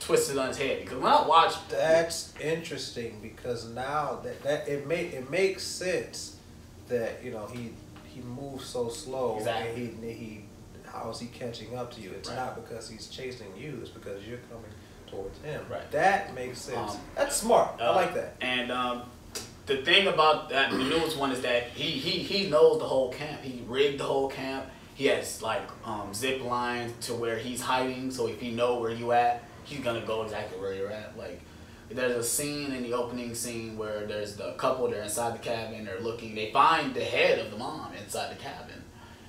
twisted on his head. Because when I watched, that's interesting, because now that it makes sense that, you know, he moves so slow. Exactly. And he how is he catching up to you? It's not because he's chasing you. It's because you're coming towards him. Right. That makes sense. That's smart. I like that. And the thing about that, the newest one, is that he knows the whole camp. He rigged the whole camp. He has like zip lines to where he's hiding, so if he know where you at, he's gonna go exactly where you're at. Like, there's a scene in the opening scene where there's the couple, they're inside the cabin, they're looking, they find the head of the mom inside the cabin,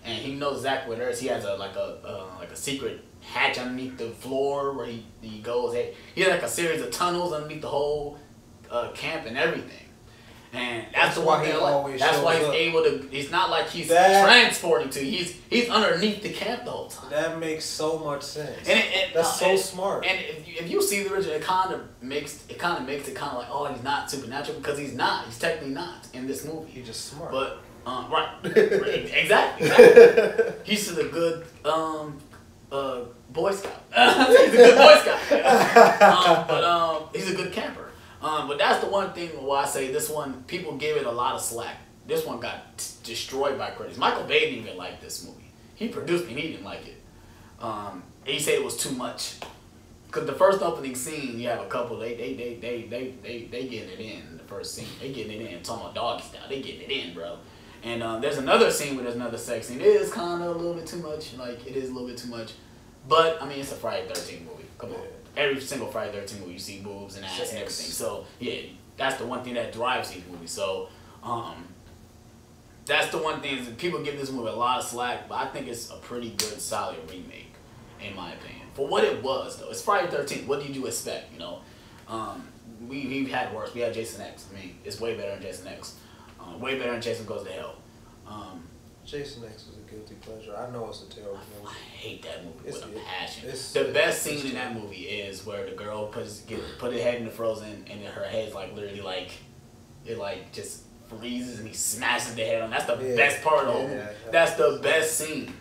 and he knows exactly where it is. He has like a secret hatch underneath the floor where he goes. He has like a series of tunnels underneath the whole camp and everything. And that's the one thing I like. That's why he's able to. It's not like he's transporting to. He's underneath the camp the whole time. That makes so much sense. And that's so smart. And if you see the original, it kind of makes it kind of like, oh, he's not supernatural, because he's not. He's technically not in this movie. He's just smart. But right, exactly. He's just a good Boy Scout. He's a good Boy Scout. But he's a good camper. But that's the one thing why I say this one, people give it a lot of slack. This one got destroyed by critics. Michael Bay didn't even like this movie. He produced it and he didn't like it. He said it was too much. Cause the first opening scene, you have a couple. They getting it in the first scene. They getting it in. Talking about doggy style. They getting it in, bro. And there's another scene where there's another sex scene. It is kind of a little bit too much. Like, it is a little bit too much. But I mean, it's a Friday 13 movie. Come on. Every single Friday 13 movie, you see boobs and ass and everything. So yeah, that's the one thing that drives these movies. So that's the one thing, is that people give this movie a lot of slack, but I think it's a pretty good, solid remake, in my opinion. For what it was, though, it's Friday 13th. What did you expect? You know, we've had worse. We had Jason X. I mean, it's way better than Jason X. Way better than Jason Goes to Hell. Jason X is a guilty pleasure. I know it's a terrible movie. I hate that movie with a passion. The best scene in that movie is where the girl put her head in the frozen, and then her head's like literally like, it like just freezes, and he smashes the head on. That's the best part of the whole movie. That's the best scene.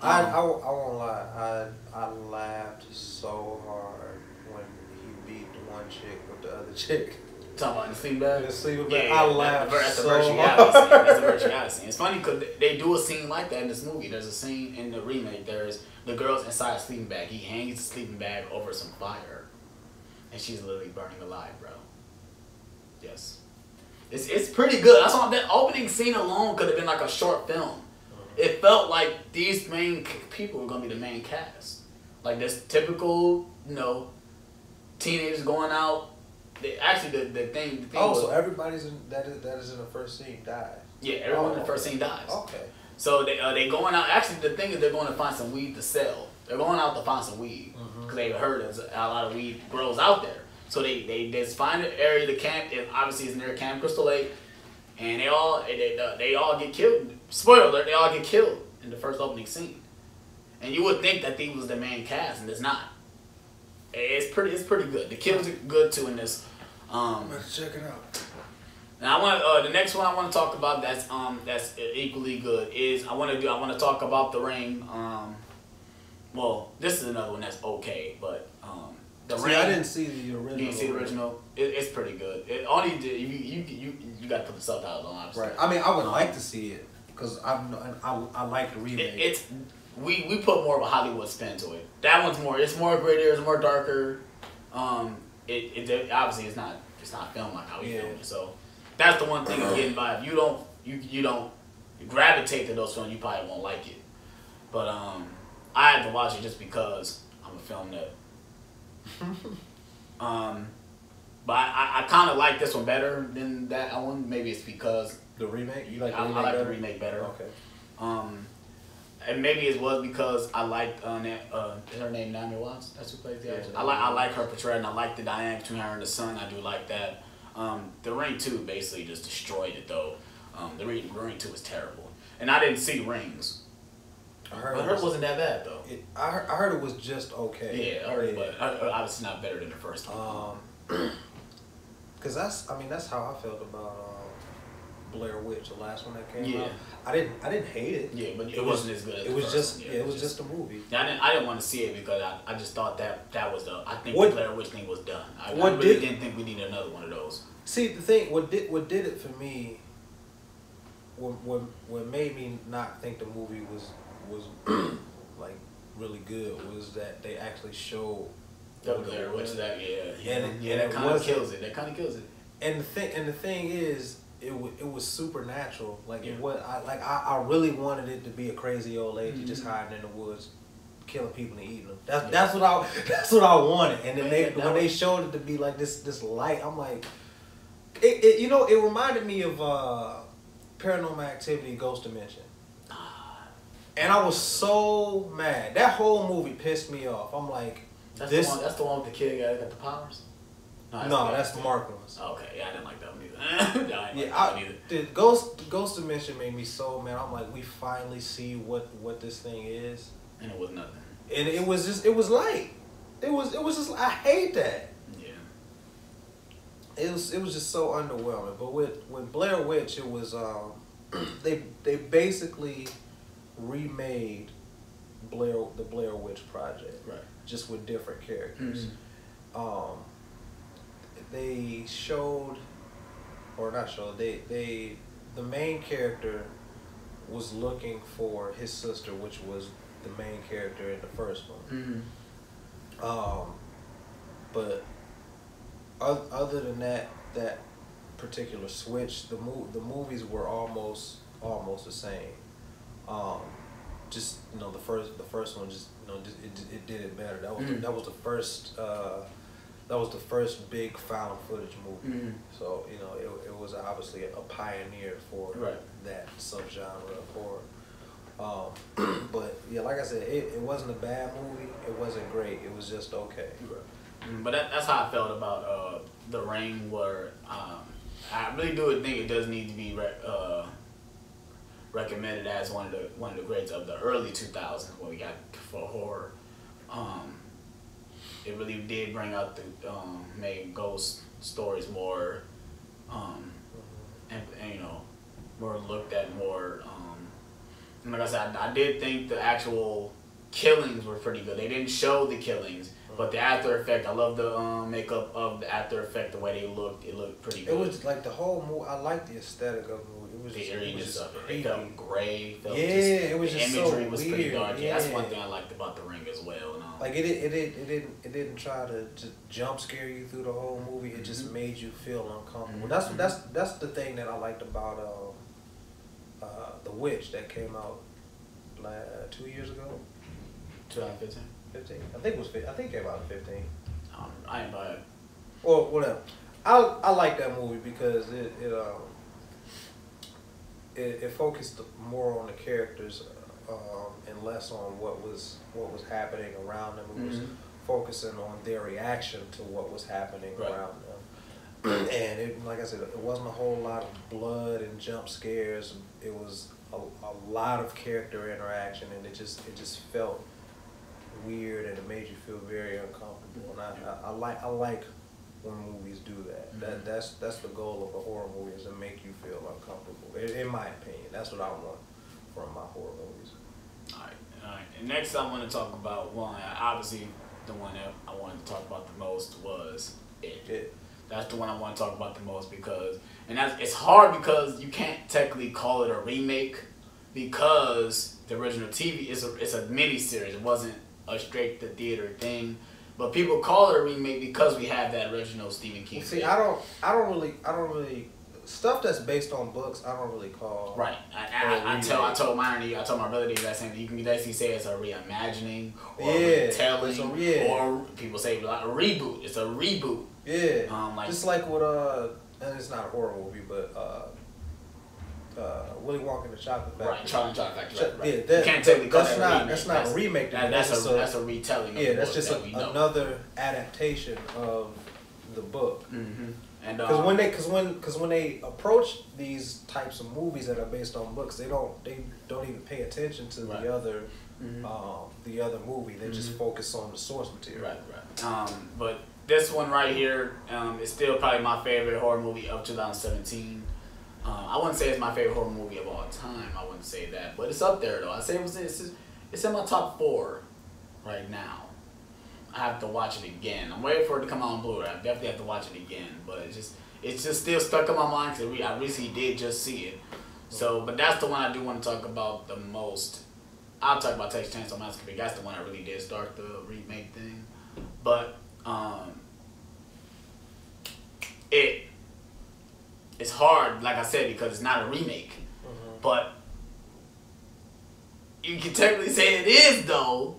I won't lie. I laughed so hard when he beat the one chick with the other chick. Talking about the sleeping bag? The sleeping bag. Yeah, I laughed that's so hard. That's a virtuality scene. It's funny because they do a scene like that in this movie. There's a scene in the remake. There's the girl's inside a sleeping bag. He hangs the sleeping bag over some fire, and she's literally burning alive, bro. Yes. It's pretty good. That's all. That opening scene alone could have been like a short film. It felt like these main people were gonna be the main cast. Like this typical, you know, teenagers going out. Actually, the thing. So everybody's that is in the first scene dies. Yeah, everyone in the first scene dies. Okay. So they going out. Actually, the thing is, they're going to find some weed to sell. They're going out to find some weed because they heard there's a lot of weed grows out there. So they just find an area to camp. And obviously, it's near Camp Crystal Lake, and they all get killed. Spoiler alert: they all get killed in the first opening scene. And you would think that they was the main cast, and it's not. It's pretty good. The kills are good too in this. Let's check it out. And I want the next one I want to talk about that's equally good is I want to talk about The Ring. Well, this is another one that's okay, but The Ring. I didn't see the original. You didn't see the original? It's pretty good. It only you got to put the subtitles on. Obviously. Right. I mean, I would like to see it because I like the remake. We put more of a Hollywood spin to it. That one's more. It's more grittier. It's more darker. It obviously it's not filmed like how we filmed it. So that's the one thing of getting by. If you don't gravitate to those films, you probably won't like it. But I had to watch it just because I'm a film nut. But I kind of like this one better than that one. Maybe it's because the remake. You like the remake? I like better? the remake better. Okay. And maybe it was because I liked is her name Naomi Watts? That's who plays the actress. I like her portrayal, and I like the dynamic between her and the son. I do like that. The Ring 2 basically just destroyed it though. The Ring 2 was terrible, and I didn't see Rings. I heard it wasn't that bad though. I heard it was just okay. Yeah, I heard it, but obviously not better than the first one. Cause that's how I felt about Blair Witch, the last one that came out. I didn't hate it. Yeah, but it wasn't as good as it was just it was just a movie. I didn't want to see it because I just thought that was I think the Blair Witch thing was done. I really didn't think we needed another one of those. See, the thing what did it for me, what made me not think the movie was like really good was that they actually showed the Blair Witch and that kind of kills it. That kind of kills it. And the thing is, it was supernatural. Like it was. I really wanted it to be a crazy old lady just hiding in the woods, killing people and eating them. That's what I wanted. And then when they showed it to be like this light, I'm like, it reminded me of Paranormal Activity, Ghost Dimension. And I was so mad. That whole movie pissed me off. I'm like, that's the one with the kid that got the powers. No, that's the Mark ones. Okay, yeah, I didn't like that one either. The Ghost Dimension made me so mad. I'm like, we finally see what this thing is, and it was nothing. And it was light. It was just I hate that. Yeah. It was just so underwhelming. But with Blair Witch, it was they basically remade the Blair Witch Project, right? Just with different characters. They showed, or not showed. The main character was looking for his sister, which was the main character in the first one. But other than that particular switch, the movies were almost the same. Just the first one just it did it better. That was the first big found footage movie. So it was obviously a pioneer for that subgenre of horror. But yeah, like I said, it wasn't a bad movie. It wasn't great. It was just okay. But that's how I felt about The Ring. Where I really do think it does need to be recommended as one of the greats of the early 2000s when we got for horror. It really did bring out made ghost stories more, and more looked at more. And like I said, I did think the actual killings were pretty good. They didn't show the killings, but the after effect, I love the makeup of the after effect, the way they looked. It looked pretty good. It was like the whole movie. I liked the aesthetic of the movie. It was the eeriness of it. Creepy. It felt gray. It was just the imagery so was weird. pretty dark. Yeah. That's one thing I liked about The Ring as well. Like it didn't try to just jump scare you through the whole movie. It just made you feel uncomfortable. That's the thing that I liked about The Witch that came out 2 years ago. 2015. 15. I think it was. I think it came out in 15. I ain't buy it. Well, whatever. I like that movie because it focused more on the characters and less on what was happening around them. It was focusing on their reaction to what was happening around them. And like I said, it wasn't a whole lot of blood and jump scares. It was a lot of character interaction, and it just felt weird and it made you feel very uncomfortable. And I like when movies do that. That's the goal of a horror movie, is to make you feel uncomfortable. In my opinion, that's what I want from my horror movies. All right. And next, I want to talk about one. Obviously, the one that I wanted to talk about the most was It. That's the one I want to talk about the most because, and it's hard because you can't technically call it a remake because the original TV is a mini series. It wasn't a straight to theater thing, but people call it a remake because we have that original Stephen King. See, I don't really stuff that's based on books. I don't really call right. I told my brother the exact same thing. You can basically say it's a reimagining or a retelling, or people say like a reboot. It's a reboot. Yeah. Just like with and it's not a horror movie, but Willy Wonka and the Chocolate Factory. Right, Charlie and the Chocolate Factory. Right. Yeah, you can't technically call that a remake. That's not a remake. That's a retelling. Yeah, that's just another adaptation of the book. Mm-hmm. And because when they approach these types of movies that are based on books, they don't even pay attention to the other movie. They just focus on the source material. Right. But this one right here is still probably my favorite horror movie of 2017. I wouldn't say it's my favorite horror movie of all time. I wouldn't say that, but it's up there though. I say it's in my top 4 right now. I have to watch it again. I'm waiting for it to come out on Blu-ray. I definitely have to watch it again, but it's just still stuck in my mind because I recently did just see it. So, but that's the one I do want to talk about the most. I'll talk about Texas Chainsaw Massacre. That's the one I really did start the remake thing. But it's hard, like I said, because it's not a remake. But you can technically say it is though,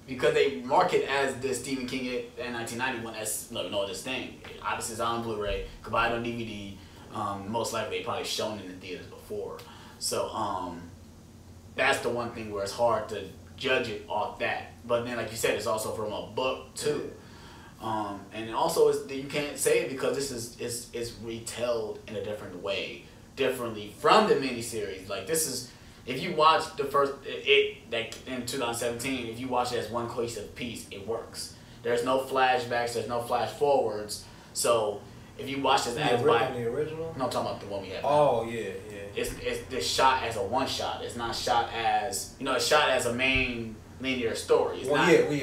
because they mark it as the Stephen King in 1991 as this thing. Obviously, it's on Blu-ray, could buy it on DVD. Most likely, they probably shown it in the theaters before. So that's the one thing where it's hard to judge it off that. But then, like you said, it's also from a book too. And also, you can't say it because this is retold in a different way, differently from the miniseries. Like this is, if you watch the first like in 2017, if you watch it as one cohesive piece, it works. There's no flashbacks, there's no flash forwards. So if you watch this as by the original, no, I'm talking about the one we have. Oh yeah. It's shot as a one shot. It's not shot as it's shot as a main linear story. It's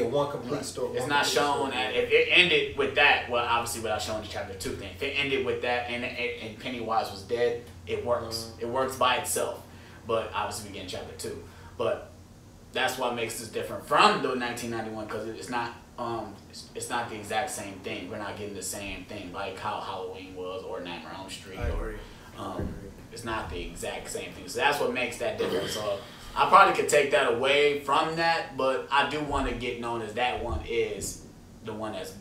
one complete story. It's not shown as, if it ended with that, well, obviously without showing the chapter 2 thing. If it ended with that and Pennywise was dead, it works. It works by itself. But obviously we get in chapter 2. But that's what makes this different from the 1991 because it's not the exact same thing. We're not getting the same thing like how Halloween was or Nightmare on Elm Street. I agree. It's not the exact same thing. So that's what makes that different. So I probably could take that away from that, but I do want to get known as that one is the one that's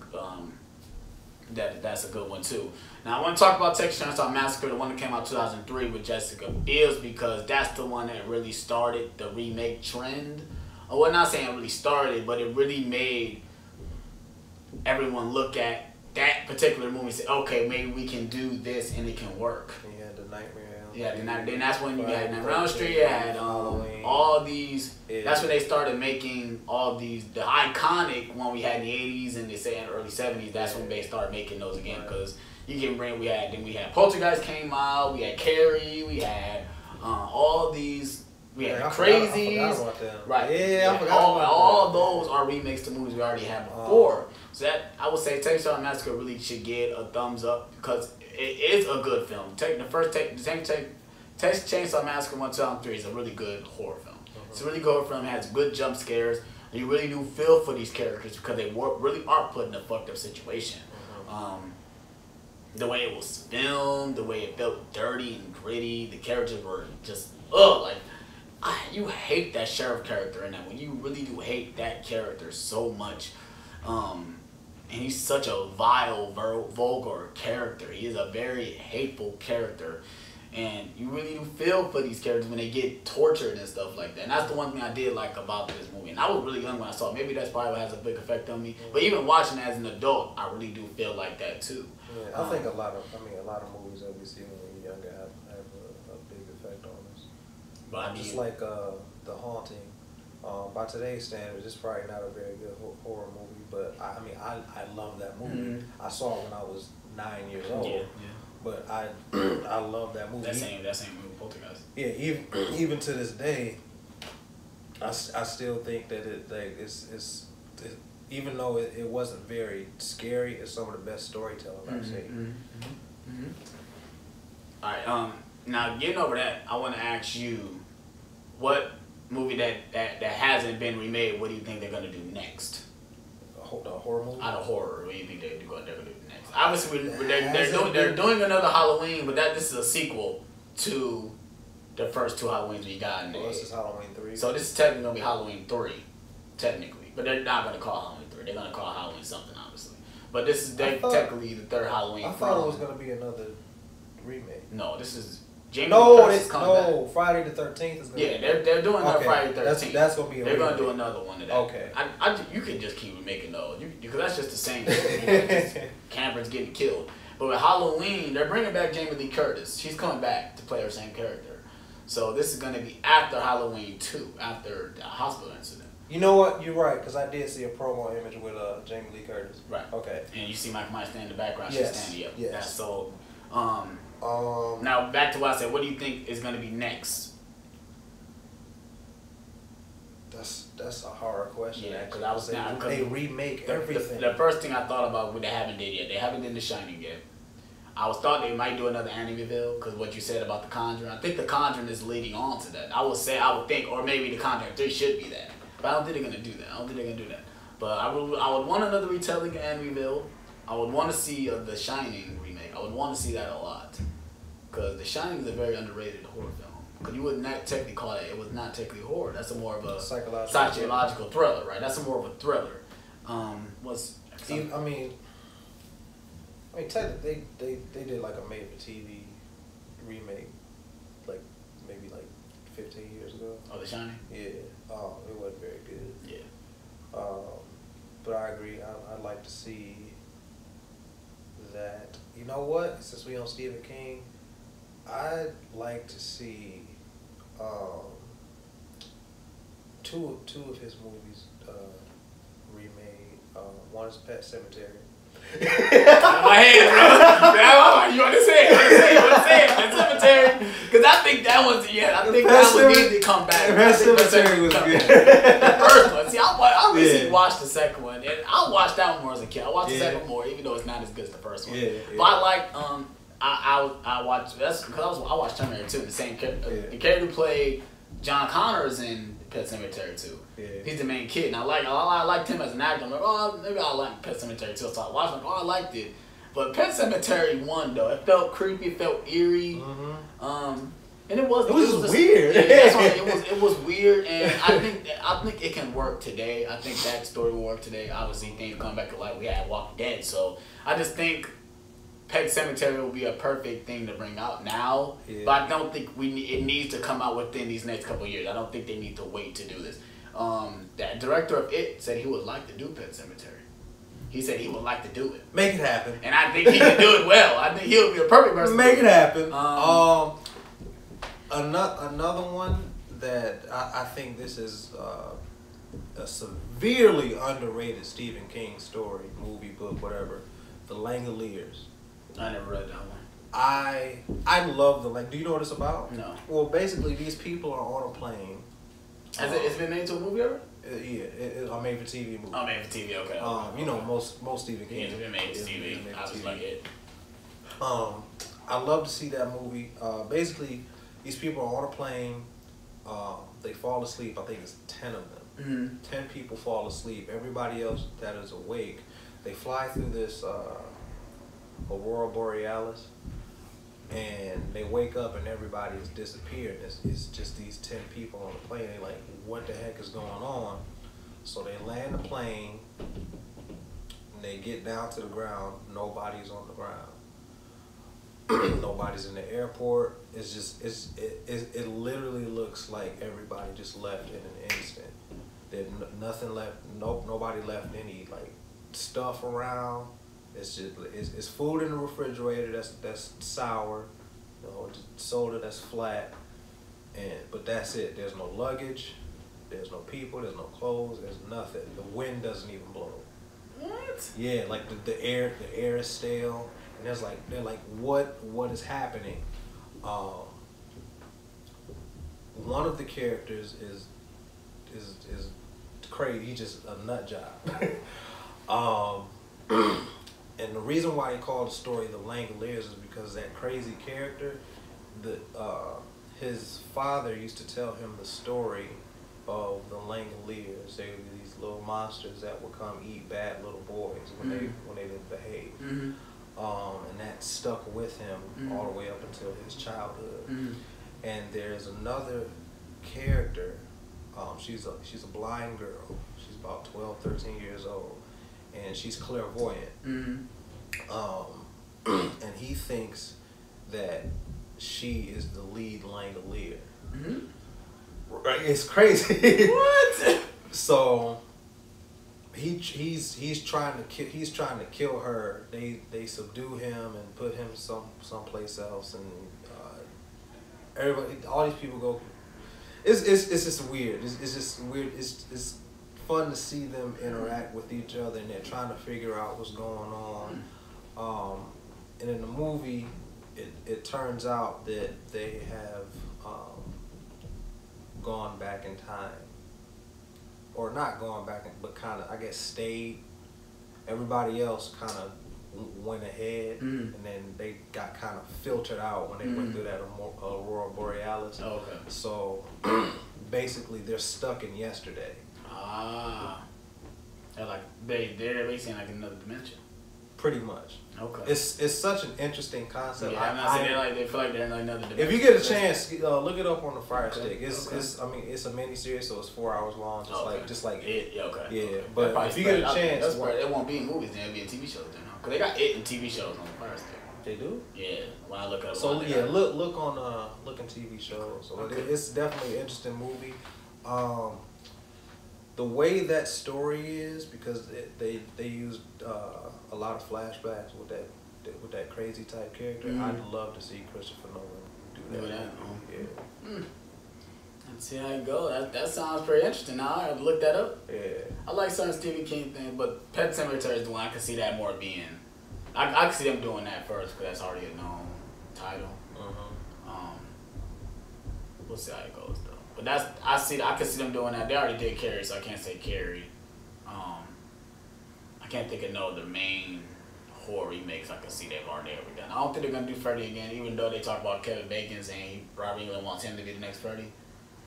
a good one too. Now I want to talk about Texas Chainsaw Massacre, the one that came out 2003 with Jessica Biel, because that's the one that really started the remake trend. Well, not saying it really started, but it really made everyone look at that particular movie and say, okay, maybe we can do this and it can work. Yeah, the Nightmare. Yeah, then that's when you had Nightmare on Elm Street. You had all these. Yeah. That's when they started making all these the iconic one we had in the 80s and they say in the early 70s. That's when they started making those again because you can bring. We had Poltergeist came out. We had Carrie. We had all these. We had Crazies. I forgot about them. Right. Yeah, I forgot all those are remakes to movies we already had before. So that I would say Texas Chainsaw Massacre really should get a thumbs up because it is a good film. Texas Chainsaw Massacre 2003 is a really good horror film. It's a really good horror film. It has good jump scares. You really do feel for these characters because they really are put in a fucked up situation. The way it was filmed, the way it felt dirty and gritty, the characters were just you hate that sheriff character in that one. You really do hate that character so much. And he's such a vile, vulgar character. He is a very hateful character. And you really do feel for these characters when they get tortured and stuff like that. And that's the one thing I did like about this movie. And I was really young when I saw it. Maybe that's probably what has a big effect on me. But even watching it as an adult, I really do feel like that too. Yeah, I think a lot of movies that we see when we're younger have a big effect on us. But just like The Haunting. By today's standards, it's probably not a very good horror movie, but I mean, I love that movie. I saw it when I was 9 years old. Yeah. But I I love that movie. That same movie, Poltergeist. Yeah, even to this day, I still think that it's even though it wasn't very scary, it's some of the best storytelling I've seen. All right. Now getting over that, I want to ask you, what movie that hasn't been remade, what do you think they're gonna do next? A horror movie? Out of horror, what do you think they're gonna do next? Obviously, they're doing another Halloween, but this is a sequel to the first two Halloweens we got. Well, this is Halloween 3. So this is technically gonna be Halloween 3, technically, but they're not gonna call it Halloween 3. They're gonna call it Halloween something, obviously. But this is technically the third Halloween. I thought it was gonna be another remake. No, this is. Jamie Friday the 13th is gonna be. They're doing another Friday the 13th. That's gonna be. They're gonna do another one of that. Okay. You can just keep making those because that's just the same thing. Cameron's getting killed. But with Halloween, they're bringing back Jamie Lee Curtis. She's coming back to play her same character. So this is gonna be after Halloween 2, after the hospital incident. You know what? You're right, because I did see a promo image with Jamie Lee Curtis. Right. Okay. And you see Michael Myers standing in the background. Yes. She's standing up. Yes. That's so. Now back to what I said. What do you think is going to be next? That's a hard question. Yeah, because I was saying they remake everything. The first thing I thought about, what they haven't did yet. They haven't done The Shining yet. I thought they might do another Amityville because what you said about The Conjuring. I think The Conjuring is leading on to that. I would think, or maybe The Conjuring 3 should be that. But I don't think they're gonna do that. But I would want another retelling of Amityville. I would want to see The Shining remake. I would want to see that a lot. Because The Shining is a very underrated horror film. Because you would not technically call it was not technically horror. That's more of a psychological thriller, right? That's more of a thriller. Technically, they did like a made-for-TV remake, like maybe like 15 years ago. Oh, The Shining? Yeah. It wasn't very good. Yeah. But I agree. I'd like to see that. You know what? Since we on Stephen King, I'd like to see two of his movies remade. One is Pet Cemetery. My head, bro. You want to say it? Pet Cemetery. Because I think that one's, that one needs to come back. Pet Cemetery was good. The first one. See, I recently watched the second one. And I watched that one more as a kid. I watched the second one more, even though it's not as good as the first one. Yeah. But I like, I watched, that's because I watched Terminator 2, the same character. The character who played John Connor is in Pet Cemetery 2. Yeah. He's the main kid, and I liked him as an actor. I'm like, oh, maybe I like Pet Cemetery 2. So I watched it, I liked it. But Pet Cemetery 1, though, it felt creepy, it felt eerie. And it was just weird. Yeah, that's why it was weird, and I think it can work today. I think that story will work today. Obviously, things come back to life. We had Walking Dead, so I just think Pet Cemetery will be a perfect thing to bring out now. Yeah. But I don't think it needs to come out within these next couple of years. I don't think they need to wait to do this. That director of It said he would like to do Pet Cemetery. He said he would like to do it. Make it happen. And I think he can do it well. I think he'll be a perfect person. Make it happen. Another one that I think this is a severely underrated Stephen King story, movie, book, whatever. The Langoliers. I never read that one. I love do you know what it's about? No. Well, basically, these people are on a plane. Has it's been made into a movie ever? Yeah, it's a made-for-TV movie. Oh, made-for-TV, okay. You know, most Stephen King. Yeah, it's been made for TV. I was like it. I love to see that movie. Basically, these people are on a plane. They fall asleep. I think it's 10 of them. 10 people fall asleep. Everybody else that is awake, they fly through this Aurora Borealis, and they wake up and everybody has disappeared. It's just these 10 people on the plane. They're like, what the heck is going on? So they land the plane, and they get down to the ground. Nobody's on the ground. Nobody's in the airport. It's just it literally looks like everybody just left in an instant. There's nothing left. Nobody left any stuff around. It's just it's food in the refrigerator that's sour, soda that's flat, but that's it. There's no luggage. There's no people. There's no clothes. There's nothing. The wind doesn't even blow. What? Yeah, like the air is stale, and they're like what is happening? One of the characters is crazy. He's just a nut job. And the reason why they call the story The Langoliers is because that crazy character, his father used to tell him the story of the Langoliers. They were these little monsters that would come eat bad little boys when they didn't behave. And that stuck with him all the way up until his childhood. And there's another character. She's a blind girl. She's about 12, 13 years old, and she's clairvoyant. And he thinks that she is the lead Langolier. Right? It's crazy. What? So he's trying to kill her. They subdue him and put him someplace else, and everybody, all these people go. It's just weird. It's just weird. It's fun to see them interact with each other, and they're trying to figure out what's going on. And in the movie, it turns out that they have gone back in time, or not gone back, but kind of, I guess, stayed. Everybody else kind of went ahead, and then they got kind of filtered out when they went through that Aurora Borealis. Oh, okay. So basically, they're stuck in yesterday. Ah. They're like they're basically in like another dimension. Pretty much. Okay. It's such an interesting concept. Yeah, I'm not saying they feel like they're in another dimension. If you get a chance, look it up on the Fire Stick. It's I mean, it's a mini series, so it's 4 hours long, just like it. Yeah, okay. Yeah, but if you get a chance, it won't be in movies. Then it'll be in TV shows then, because they got it in TV shows on the Fire Stick. They do. Yeah, when I look up. So yeah, look in TV shows. So it's definitely an interesting movie. The way that story is, because they used a lot of flashbacks with that crazy type character. I'd love to see Christopher Nolan do that. Yeah. Let's see how it goes. That sounds pretty interesting. Now I have to look that up. Yeah. I like certain Stephen King things, but Pet Sematary is the one I can see that more being. I can see them doing that first, because that's already a known title. We'll see how it goes though. But I can see them doing that. They already did Carrie, so I can't say Carrie. I can't think of no other main horror remakes I can see they've already ever done. I don't think they're gonna do Freddy again, even though they talk about Kevin Bacon saying Robert Englund wants him to be the next Freddy.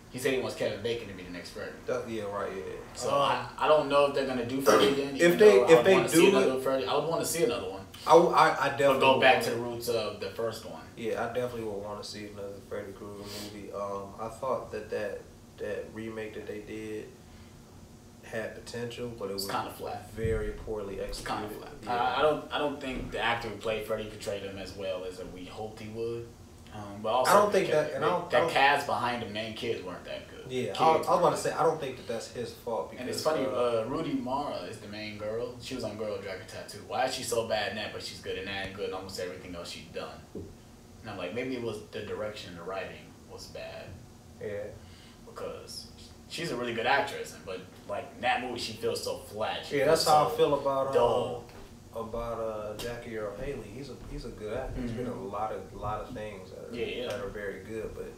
He said he wants Kevin Bacon to be the next Freddy. Yeah, right. Yeah. So I don't know if they're gonna do Freddy again. If they do it, Freddy, I would want to see another one. I definitely go back to the roots of the first one. Yeah, I definitely would want to see another Freddy Krueger movie. I thought that remake that they did had potential, but it was kind of flat, very poorly executed. It's kind of flat. Yeah. I don't think the actor who played Freddy portrayed him as well as we hoped he would. But also, I don't think that cast behind the main kids weren't that good. Yeah, I was about to say, I don't think that's his fault. Because, and it's funny, Rudy Mara is the main girl. She was on Girl Dragon Tattoo. Why is she so bad in that, but she's good in that and good in almost everything else she's done? And I'm like, maybe it was the direction and the writing was bad. Yeah. Because she's a really good actress, but like in that movie, she feels so flat. That's how I feel about Jackie Earl Haley. He's a good actor. He's been in a lot of things that are very good, but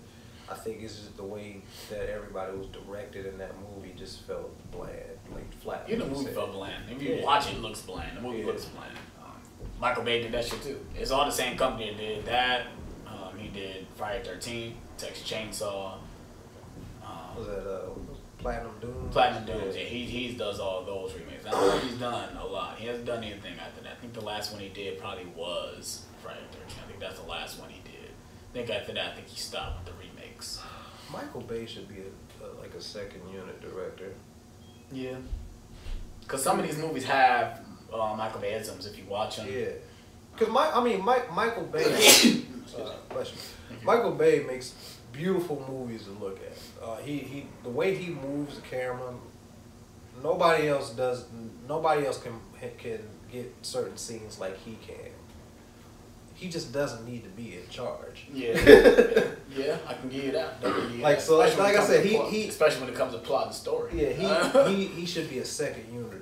I think it's just the way that everybody was directed in that movie just felt bland, like flat. The movie felt bland. If you watch it, it looks bland. The movie looks bland. Michael Bay did that shit too. It's all the same company that did that. He did Friday 13th, Texas Chainsaw. Was that Platinum Dunes? Platinum Dunes. Yeah, he does all those remakes. I don't know if he's done a lot. He hasn't done anything after that. I think the last one he did probably was Friday 13th. I think that's the last one he did. I think after that, I think he stopped with the remakes. Michael Bay should be like a second unit director. Yeah. Because some of these movies have Michael Bay-isms if you watch them. Yeah. Because Michael Bay, Michael Bay makes beautiful movies to look at. The way he moves the camera, nobody else can get certain scenes like he can. he just doesn't need to be in charge. Yeah, yeah, I can give you that. Like so, like I said, he especially when it comes to plot and story. Yeah, he should be a second unit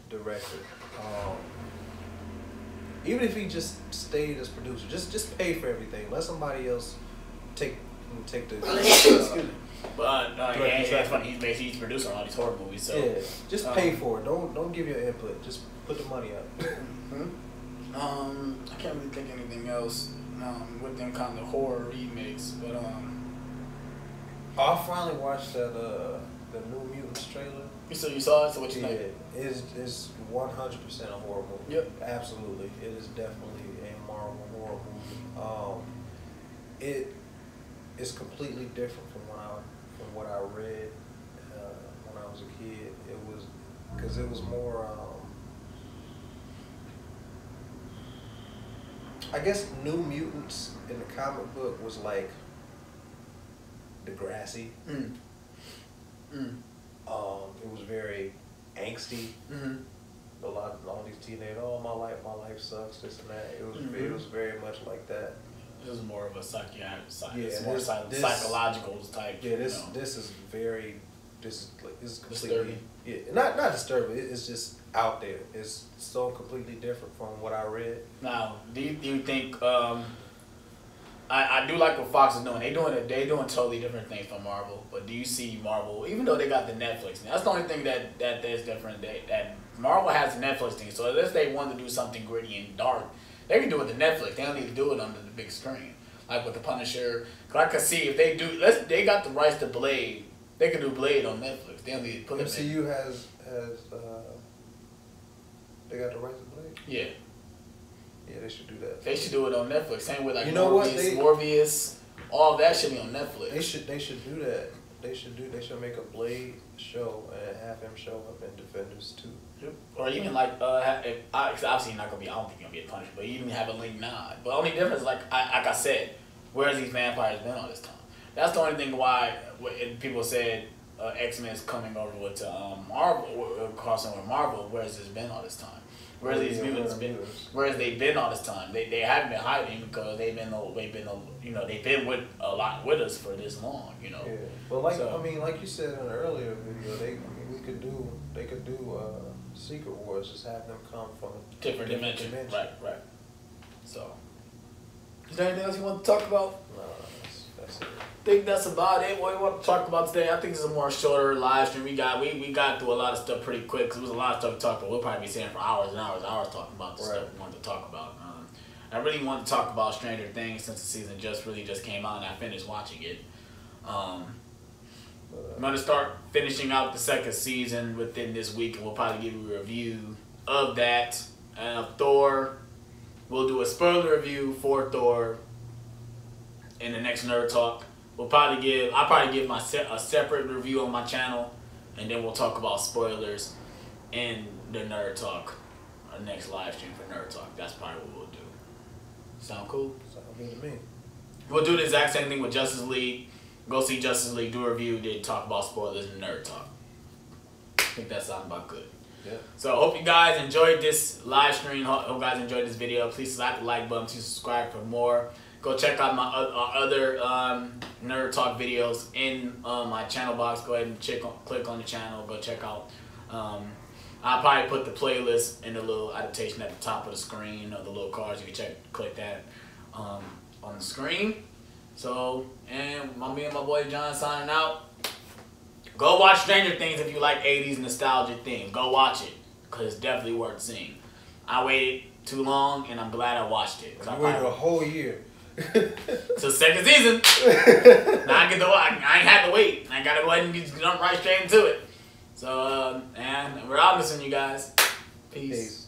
director. Even if he just stayed as producer, just pay for everything. Let somebody else take the. Excuse me. But yeah, it's funny. He's producer on all these horror movies. So yeah, just pay for it. Don't give your input. Just put the money up. I can't really think of anything else with them kind of horror remakes, but I finally watched that the New Mutants trailer. So you saw it. So what you think? Yeah, it's 100% a horror movie. Yep, absolutely. It is definitely a Marvel horror movie. It is completely different from what I read when I was a kid. It was because it was more. I guess New Mutants in the comic book was like Degrassi. It was very angsty. All these teenagers, my life sucks, this and that. It was very much like that. This is more of a psychological type. Yeah, this is completely disturbing. Yeah, not disturbing. It's just out there. It's so completely different from what I read. Now, do you think? I do like what Fox is doing. They doing totally different things from Marvel. But do you see Marvel, even though they got the Netflix thing, that's the only thing that is different. That Marvel has the Netflix thing. So unless they want to do something gritty and dark, they can do it with the Netflix. They don't need to do it under the big screen, like with the Punisher. Cause I could see if they do, they got the rights to Blade. They can do Blade on Netflix. They don't need to put it. MCU has they got the rights to Blade. Yeah. Yeah, they should do that. They should do it on Netflix. Same with like Morbius, Morbius, all that should be on Netflix. They should do that. They should make a Blade show and have him show up in Defenders too. Or even like obviously not gonna be. I don't think he's gonna get punished, but even have a link now. But only difference, like I said, where's these vampires been all this time? That's the only thing why people said X-Men is coming over with Marvel, crossing with Marvel. Where's this been all this time? Where's these mutants been? Where's they been all this time? They haven't been hiding because they've been with a lot with us for this long. You know. Yeah. But like you said in an earlier video, they could do Secret Wars, just have them come from a different dimension. Right. So, is there anything else you want to talk about? No, that's it. I think that's about it. What we want to talk about today, I think this is a more shorter live stream. We got through a lot of stuff pretty quick because there was a lot of stuff to talk about. We'll probably be sitting for hours and hours talking about the stuff we wanted to talk about. I really wanted to talk about Stranger Things since the season just came out and I finished watching it. I'm going to start finishing out the second season within this week, and we'll probably give you a review of that. Thor, we'll do a spoiler review for Thor in the next Nerd Talk. I'll probably give a separate review on my channel, and then we'll talk about spoilers in the Nerd Talk, our next live stream for Nerd Talk. That's probably what we'll do. Sound cool? Sound good to me. We'll do the exact same thing with Justice League. Go see Justice League, do a review, then talk about spoilers in Nerd Talk. I think that sounds about good. Yeah. So I hope you guys enjoyed this live stream. Hope you guys enjoyed this video. Please slap the like button to subscribe for more. Go check out my other Nerd Talk videos in my channel box. Go ahead and click on the channel. Go check out. I'll probably put the playlist in the little adaptation at the top of the screen, or the little cards. You can click that on the screen. So, and me and my boy John signing out. Go watch Stranger Things if you like 80s nostalgia things. Go watch it, because it's definitely worth seeing. I waited too long, and I'm glad I watched it. You waited a whole year. So second season. Now I ain't had to wait. I gotta go ahead and jump right straight into it. So, and we're out missing you guys. Peace.